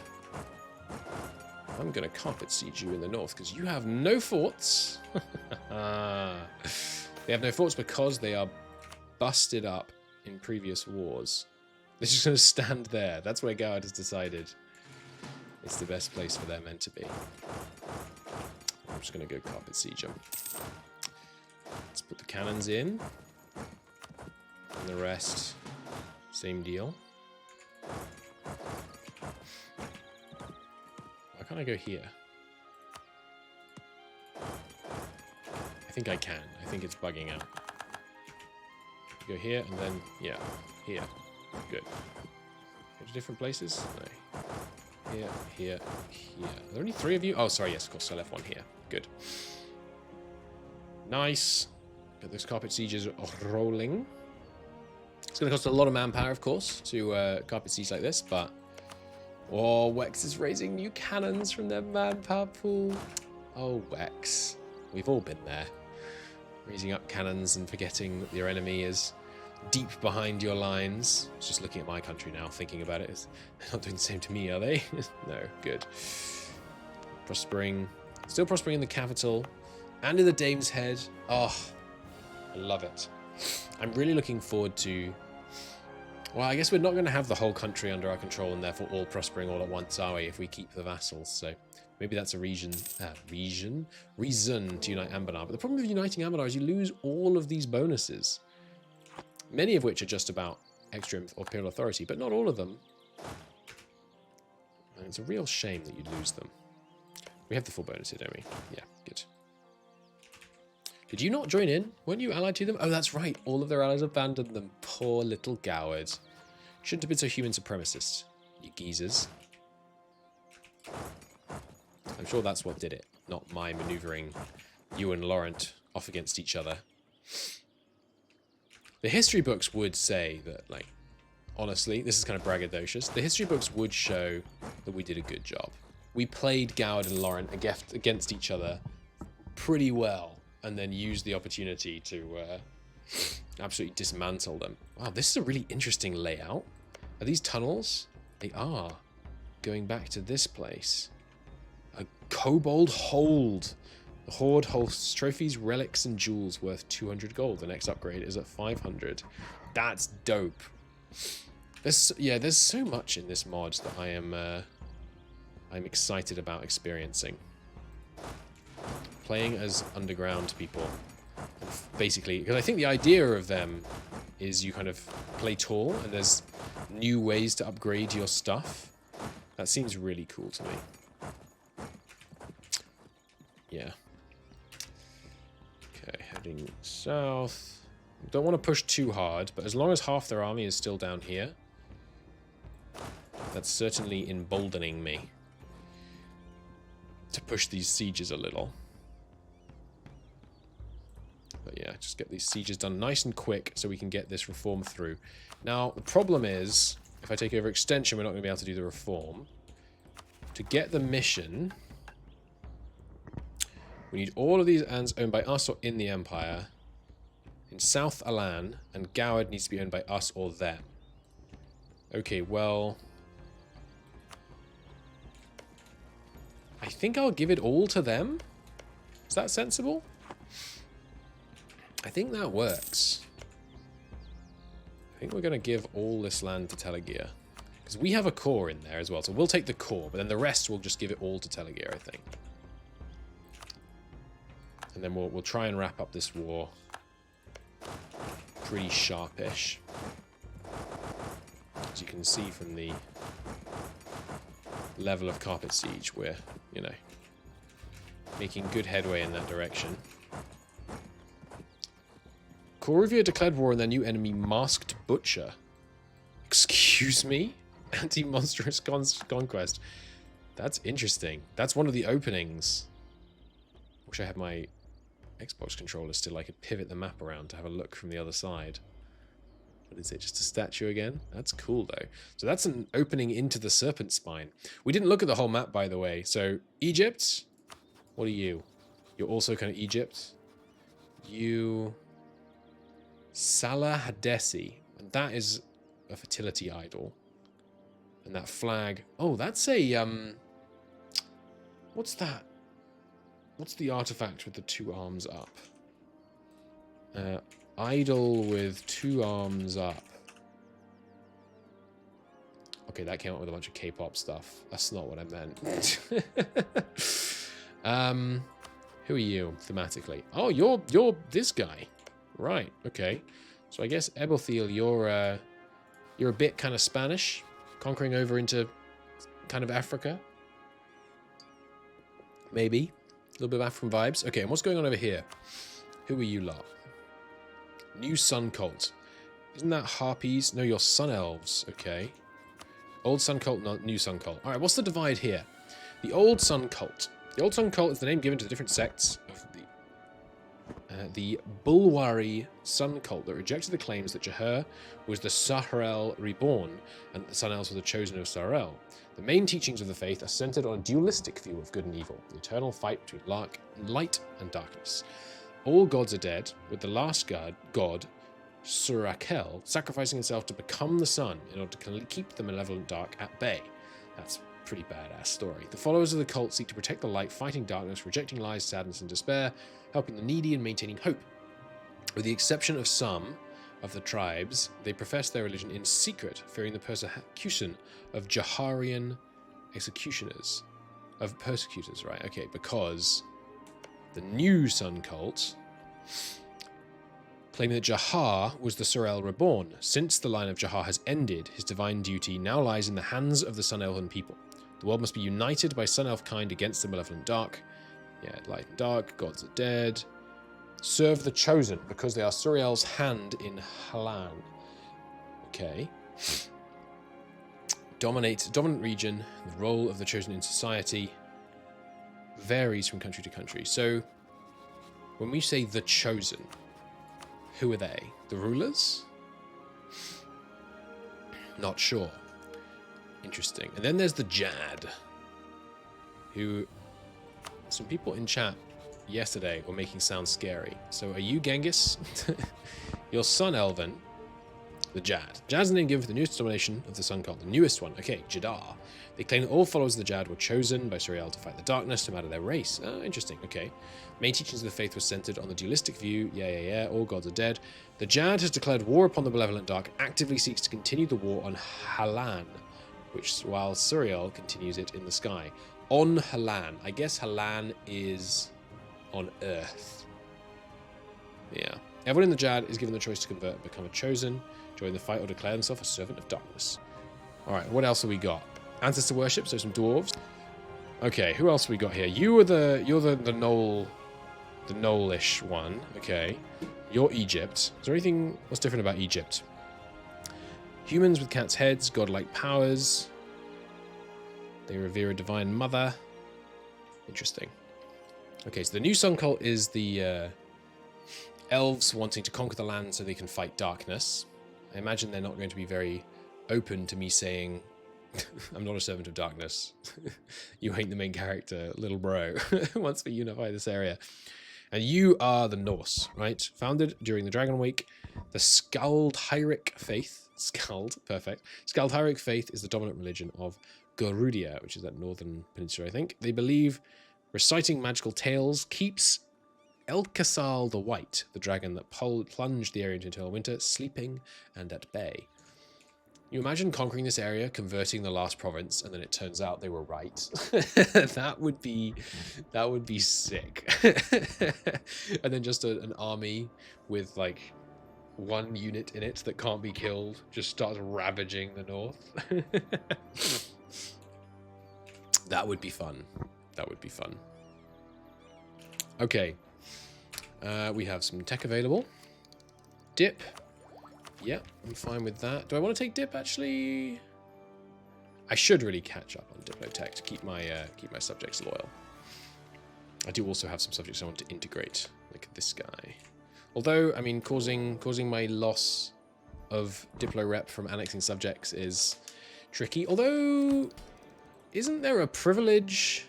I'm going to carpet siege you in the north, because you have no forts. They have no forts because they are busted up in previous wars. They're just going to stand there. That's where Goward has decided it's the best place for their men to be. I'm just going to go carpet siege them. Let's put the cannons in. And the rest, same deal. Why can't I go here? I think I can. I think it's bugging out. Go here and then, yeah, here. Good. Go to different places? No. Here, here, here. Are there only 3 of you? Oh, sorry, yes, of course, I left one here. Good. Nice. Get those carpet sieges rolling. It's going to cost a lot of manpower, of course, to carpet siege like this, but... Oh, Wex is raising new cannons from their manpower pool. Oh, Wex. We've all been there. Raising up cannons and forgetting that your enemy is deep behind your lines. I was just looking at my country now, thinking about it. They're not doing the same to me, are they? No, good. Prospering. Still prospering in the capital and in the Dame's Head. Oh, I love it. I'm really looking forward to... Well, I guess we're not going to have the whole country under our control and therefore all prospering all at once, are we, if we keep the vassals? So maybe that's a reason to unite Anbennar. But the problem with uniting Anbennar is you lose all of these bonuses. Many of which are just about extra imperial authority, but not all of them. And it's a real shame that you lose them. We have the full bonus here, don't we? Yeah, good. Did you not join in? Weren't you allied to them? Oh, that's right. All of their allies abandoned them. Poor little Goward. Shouldn't have been so human supremacist, you geezers. I'm sure that's what did it, not my maneuvering you and Laurent off against each other. The history books would say that, like, honestly, this is kind of braggadocious. The history books would show that we did a good job. We played Goward and Laurent against each other pretty well, and then used the opportunity to absolutely dismantle them. Wow, this is a really interesting layout. Are these tunnels? They are. Going back to this place. A kobold hold. The Horde holds trophies, relics, and jewels worth 200 gold. The next upgrade is at 500. That's dope. There's so much in this mod that I'm excited about experiencing. Playing as underground people, basically, because I think the idea of them is you kind of play tall and there's new ways to upgrade your stuff. That seems really cool to me. Yeah. Okay, heading south. Don't want to push too hard, but as long as half their army is still down here, that's certainly emboldening me to push these sieges a little. But yeah, just get these sieges done nice and quick so we can get this reform through. Now, the problem is, if I take over extension, we're not going to be able to do the reform. To get the mission, we need all of these lands owned by us or in the Empire. In South Alan, and Goward needs to be owned by us or them. Okay, well... I think I'll give it all to them. Is that sensible? I think that works. I think we're going to give all this land to Telegear. Because we have a core in there as well. So we'll take the core, but then the rest we'll just give it all to Telegear, I think. And then we'll try and wrap up this war pretty sharpish. As you can see from the level of carpet siege, we're, you know, making good headway in that direction. Coruvia declared war on their new enemy, Masked Butcher. Excuse me? Anti-monstrous conquest. That's interesting. That's one of the openings. Wish I had my Xbox controller still. I could pivot the map around to have a look from the other side. What is it? Just a statue again? That's cool, though. So that's an opening into the Serpent Spine. We didn't look at the whole map, by the way. So, Egypt? What are you? You're also kind of Egypt. You... Salah Hadesi. And that is a fertility idol. And that flag... Oh, that's a... What's that? What's the artifact with the two arms up? Idol with two arms up. Okay, that came up with a bunch of K-pop stuff. That's not what I meant. Who are you, thematically? Oh, you're this guy. Right, okay. So I guess, Ebothiel, you're a bit kind of Spanish, conquering over into kind of Africa. Maybe. A little bit of African vibes. Okay, and what's going on over here? Who are you lot? New Sun Cult. Isn't that Harpies? No, you're Sun Elves. Okay. Old Sun Cult, not New Sun Cult. Alright, what's the divide here? The Old Sun Cult. The Old Sun Cult is the name given to the different sects of the the Bulwari Sun cult that rejected the claims that Jahur was the Sahrael reborn and that the Sun Elves were the chosen of Sahrael. The main teachings of the faith are centered on a dualistic view of good and evil, the eternal fight between light and darkness. All gods are dead, with the last god, Surakel, sacrificing himself to become the sun in order to keep the malevolent dark at bay. That's a pretty badass story. The followers of the cult seek to protect the light, fighting darkness, rejecting lies, sadness, and despair, helping the needy and maintaining hope. With the exception of some of the tribes, they profess their religion in secret, fearing the persecution of Jaharian persecutors, right? Okay, because the new sun cult claiming that Jahar was the Sahrael reborn. Since the line of Jahar has ended, his divine duty now lies in the hands of the Sun Elven people. The world must be united by Sun Elf kind against the malevolent dark. Yeah, light and dark, gods are dead. Serve the chosen, because they are Suriel's hand in Halan. Okay. Dominant region, the role of the chosen in society varies from country to country. So, when we say the chosen, who are they? The rulers? Not sure. Interesting. And then there's the Jad, who some people in chat yesterday were making sound scary. So are you Genghis? Your Sun Elven, the Jad. Jad's the name given for the newest domination of the Sun cult, the newest one. Okay, Jadar. They claim that all followers of the Jad were chosen by Suriel to fight the darkness, no matter their race. Oh, interesting. Okay. Main teachings of the faith were centered on the dualistic view. Yeah. All gods are dead. The Jad has declared war upon the malevolent dark, actively seeks to continue the war on Halan, while Suriel continues it in the sky. On Halan. I guess Halan is on Earth. Yeah. Everyone in the Jad is given the choice to convert and become a chosen, join the fight, or declare himself a servant of darkness. Alright, what else have we got? Ancestor worship, so some dwarves. Okay, who else have we got here? You're the Knoll-ish one. Okay. You're Egypt. Is there anything what's different about Egypt? Humans with cats' heads, godlike powers. They revere a divine mother. Interesting. Okay, so the new sun cult is the elves wanting to conquer the land so they can fight darkness. I imagine they're not going to be very open to me saying, I'm not a servant of darkness. You ain't the main character, little bro. Once we unify this area. And you are the Norse, right? Founded during the Dragon Week, the Skaldheirik faith. Perfect. Skaldheirik faith is the dominant religion of Garudia, which is that northern peninsula, I think. They believe reciting magical tales keeps Elkasal the White, the dragon that plunged the area into eternal winter, sleeping and at bay. You imagine conquering this area, converting the last province, and then it turns out they were right. That would be sick. And then just an army with like one unit in it that can't be killed just starts ravaging the north. That would be fun. That would be fun. Okay. We have some tech available. Dip. Yeah, I'm fine with that. Do I want to take dip, actually? I should really catch up on Diplotech to keep my subjects loyal. I do also have some subjects I want to integrate, like this guy. Although, I mean, causing my loss of Diplo rep from annexing subjects is tricky. Although, isn't there a privilege?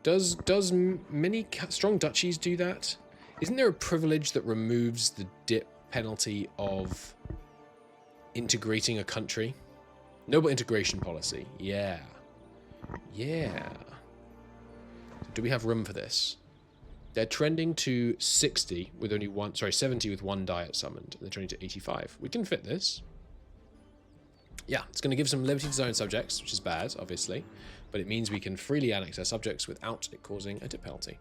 Does many strong duchies do that? Isn't there a privilege that removes the dip penalty of integrating a country? Noble integration policy. Yeah. Do we have room for this? They're trending to 60 with only 70 with one diet summoned. They're trending to 85. We can fit this. Yeah, it's going to give some limited zone subjects, which is bad, obviously, but it means we can freely annex our subjects without it causing a dip penalty.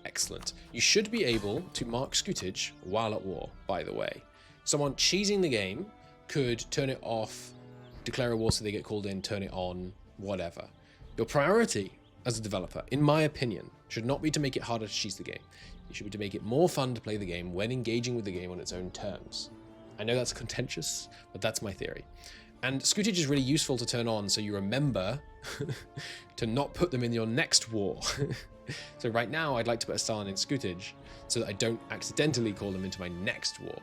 Excellent. You should be able to mark scutage while at war, by the way. Someone cheesing the game could turn it off, declare a war so they get called in, turn it on, whatever. Your priority as a developer, in my opinion, should not be to make it harder to cheese the game. It should be to make it more fun to play the game when engaging with the game on its own terms. I know that's contentious, but that's my theory. And scutage is really useful to turn on so you remember to not put them in your next war. So right now, I'd like to put a Stalin in Scootage so that I don't accidentally call them into my next war.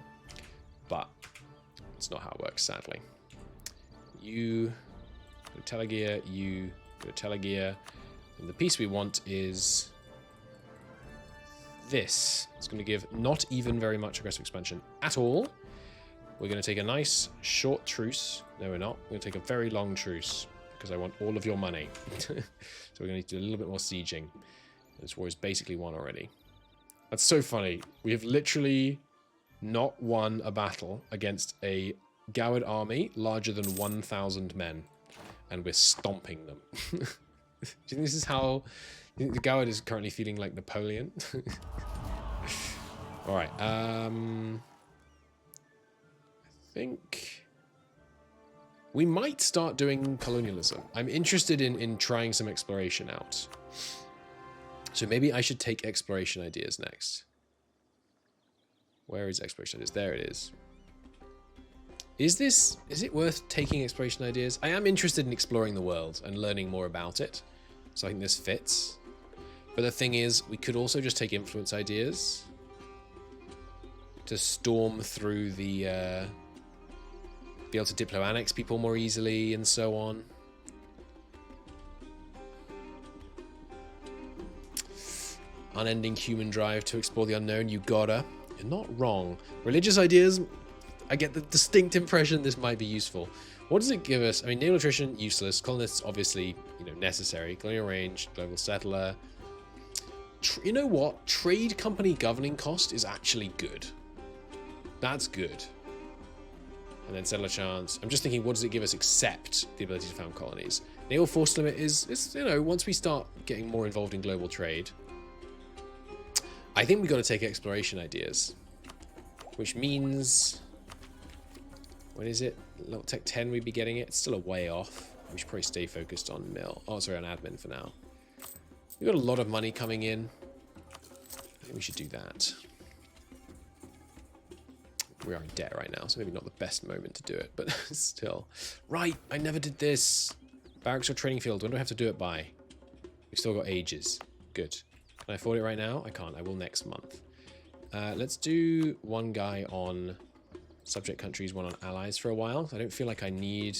But it's not how it works, sadly. You go to Telegear, you go to Telegear. And the piece we want is this. It's going to give not even very much aggressive expansion at all. We're going to take a nice short truce. No, we're not. We're going to take a very long truce because I want all of your money. So we're going to need to do a little bit more sieging. This war is basically won already. That's so funny. We have literally not won a battle against a Goward army larger than 1,000 men. And we're stomping them. Do you think this is how... Do you think the Goward is currently feeling like Napoleon? Alright, I think we might start doing colonialism. I'm interested in trying some exploration out. So maybe I should take exploration ideas next. Where is exploration ideas? There it is. Is it worth taking exploration ideas? I am interested in exploring the world and learning more about it. So I think this fits. But the thing is, we could also just take influence ideas to storm through the... be able to diplo-annex people more easily and so on. Unending human drive to explore the unknown, you gotta. You're not wrong. Religious ideas, I get the distinct impression this might be useful. What does it give us? I mean, naval attrition, useless. Colonists, obviously, necessary. Colonial range, global settler. You know what? Trade company governing cost is actually good. That's good. And then settler chance. I'm just thinking, what does it give us except the ability to found colonies? Naval force limit is once we start getting more involved in global trade, I think we've got to take exploration ideas. Which means... When is it? Level Tech 10 we'd be getting it. It's still a way off. We should probably stay focused on mill. Oh, sorry, on admin for now. We've got a lot of money coming in. I think we should do that. We are in debt right now, so maybe not the best moment to do it, but still. Right, I never did this. Barracks or training field, when do I have to do it by? We've still got ages. Good. Can I afford it right now? I can't. I will next month. Let's do one guy on subject countries, one on allies for a while. I don't feel like I need...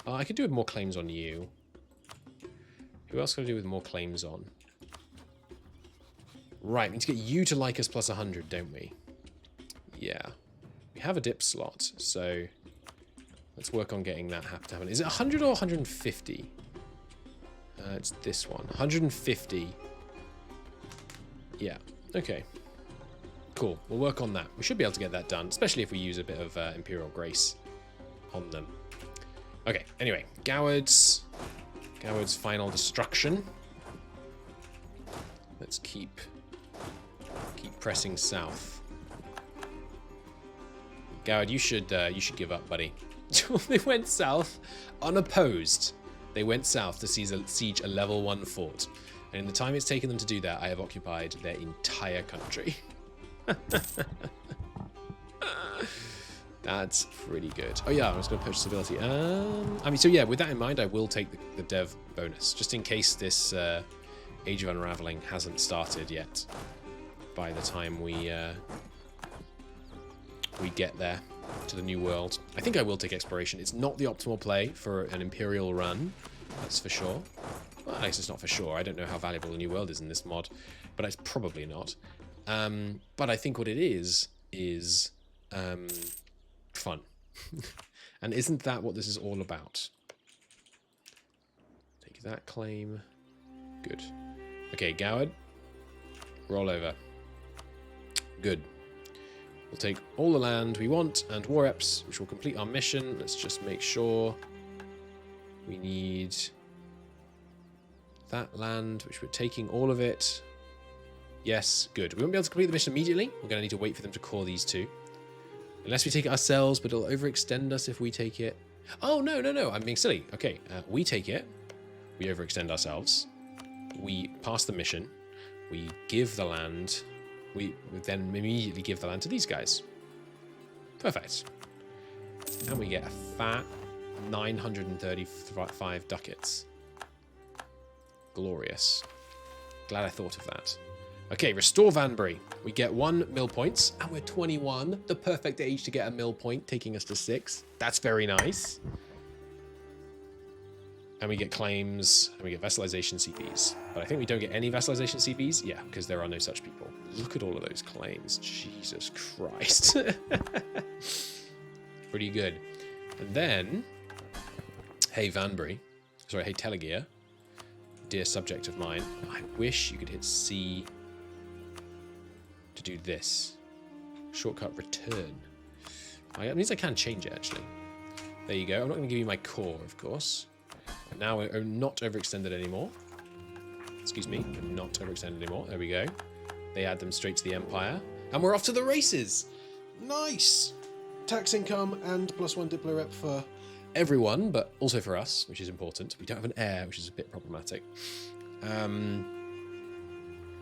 Oh, I could do with more claims on you. Who else can I do with more claims on? Right, we need to get you to like us plus 100, don't we? Yeah. We have a dip slot, so let's work on getting that to happen. Is it 100 or 150? It's this one. 150. Yeah, okay. Cool, we'll work on that. We should be able to get that done, especially if we use a bit of Imperial Grace on them. Okay, anyway, Goward's final destruction. Let's keep pressing south. Goward, you should give up, buddy. They went south unopposed. They went south to siege a level 1 fort. And in the time it's taken them to do that, I have occupied their entire country. That's pretty good. Oh yeah, I was going to purchase ability. I mean, so yeah, with that in mind, I will take the dev bonus, just in case this Age of Unraveling hasn't started yet by the time we get there to the new world. I think I will take exploration. It's not the optimal play for an Imperial run, that's for sure. Well, I guess it's not for sure. I don't know how valuable the new world is in this mod, but it's probably not. But I think what it is fun. And isn't that what this is all about? Take that claim. Good. Okay, Goward. Roll over. Good. We'll take all the land we want and war reps, which will complete our mission. Let's just make sure we need that land, which we're taking all of it. Yes, good. We won't be able to complete the mission immediately. We're going to need to wait for them to core these two. Unless we take it ourselves, but it'll overextend us if we take it. Oh, no, no, no. I'm being silly. Okay, we take it. We overextend ourselves. We pass the mission. We give the land. We then immediately give the land to these guys. Perfect. And we get a fat 935 ducats. Glorious. Glad I thought of that. Okay, restore Vanbury. We get 1 mill points, and we're 21. The perfect age to get a mill point, taking us to 6. That's very nice. And we get claims, and we get vassalization CPs. But I think we don't get any vassalization CPs. Yeah, because there are no such people. Look at all of those claims. Jesus Christ. Pretty good. And then, hey Vanbury. Sorry, hey Telegear. Dear subject of mine. I wish you could hit C to do this. Shortcut return. That means I can change it, actually. There you go. I'm not going to give you my core, of course. But now we're not overextended anymore. Excuse me. We're not overextended anymore. There we go. They add them straight to the Empire. And we're off to the races! Nice! Tax income and +1 Diplo rep for everyone, but also for us, which is important. We don't have an heir, which is a bit problematic.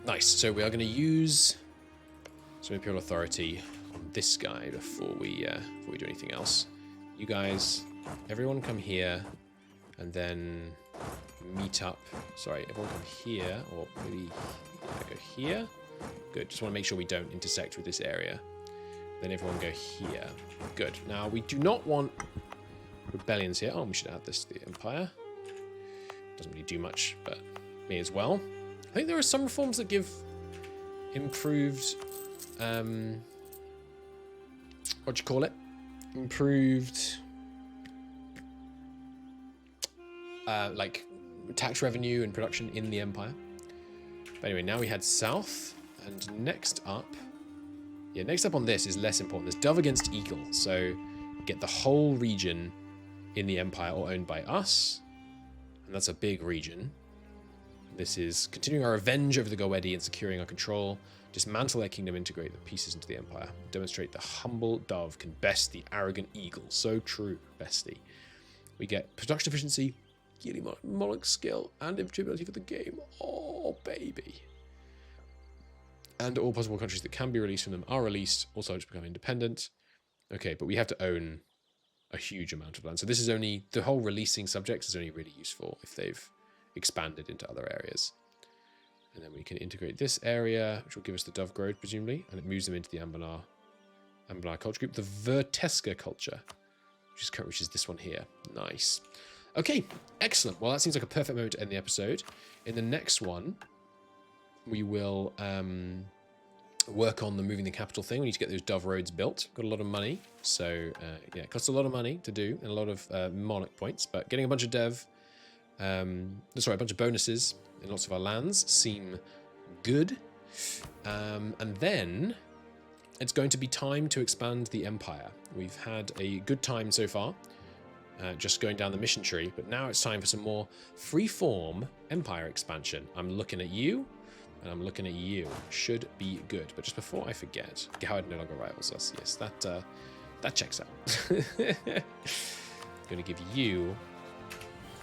Nice. So we are going to use some Imperial Authority on this guy before we do anything else. You guys, everyone come here, and then meet up. Sorry, everyone come here, or maybe go here. Good. Just want to make sure we don't intersect with this area. Then everyone go here. Good. Now we do not want rebellions here. Oh, we should add this to the Empire. Doesn't really do much, but me as well. I think there are some reforms that give improved, what do you call it? Improved, like tax revenue and production in the Empire. But anyway, now we head south, and next up on this is less important. There's Dove against Eagle, so get the whole region in the Empire or owned by us, and that's a big region. This is continuing our revenge over the Gowedi and securing our control. Dismantle their kingdom, integrate the pieces into the Empire. Demonstrate the humble Dove can best the arrogant Eagle. So true, bestie. We get production efficiency, yearly monarch skill, and infantry for the game. Oh, baby. And all possible countries that can be released from them are released. Also, just become independent. Okay, but we have to own a huge amount of land. So this is only, the whole releasing subjects is only really useful if they've expanded into other areas. And then we can integrate this area, which will give us the Dove Grove, presumably, and it moves them into the Anbennar culture group. The Verteska culture, which is this one here. Nice. Okay, excellent. Well, that seems like a perfect moment to end the episode. In the next one, we will work on the moving the capital thing. We need to get those Dove roads built. Got a lot of money, so yeah, it costs a lot of money to do and a lot of monarch points. But getting a bunch of a bunch of bonuses in lots of our lands seem good. And then it's going to be time to expand the Empire. We've had a good time so far, just going down the mission tree, but now it's time for some more free-form Empire expansion. I'm looking at you, and I'm looking at you. Should be good. But just before I forget, Goward no longer rivals us. Yes, that checks out. Going to give you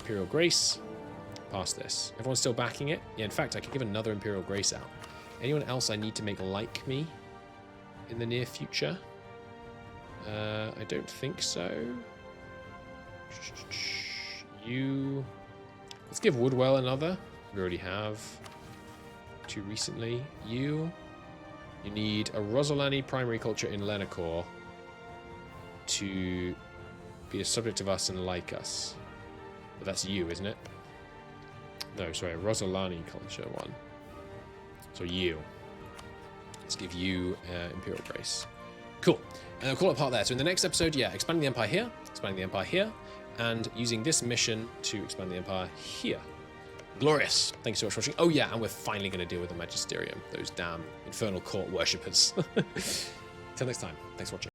Imperial Grace. Pass this. Everyone's still backing it? Yeah, in fact, I could give another Imperial Grace out. Anyone else I need to make like me in the near future? I don't think so. You... Let's give Woodwell another. We already have. Too recently. You need a Rosolani primary culture in Lenacor to be a subject of us and like us. But that's you, isn't it? No, sorry, a Rosolani culture one. So you. Let's give you Imperial Grace. Cool. And I'll call it part there. So in the next episode, yeah, expanding the Empire here, expanding the Empire here, and using this mission to expand the Empire here. Glorious. Thanks so much for watching. Oh yeah, and we're finally going to deal with the Magisterium, those damn infernal court worshippers. Till next time, thanks for watching.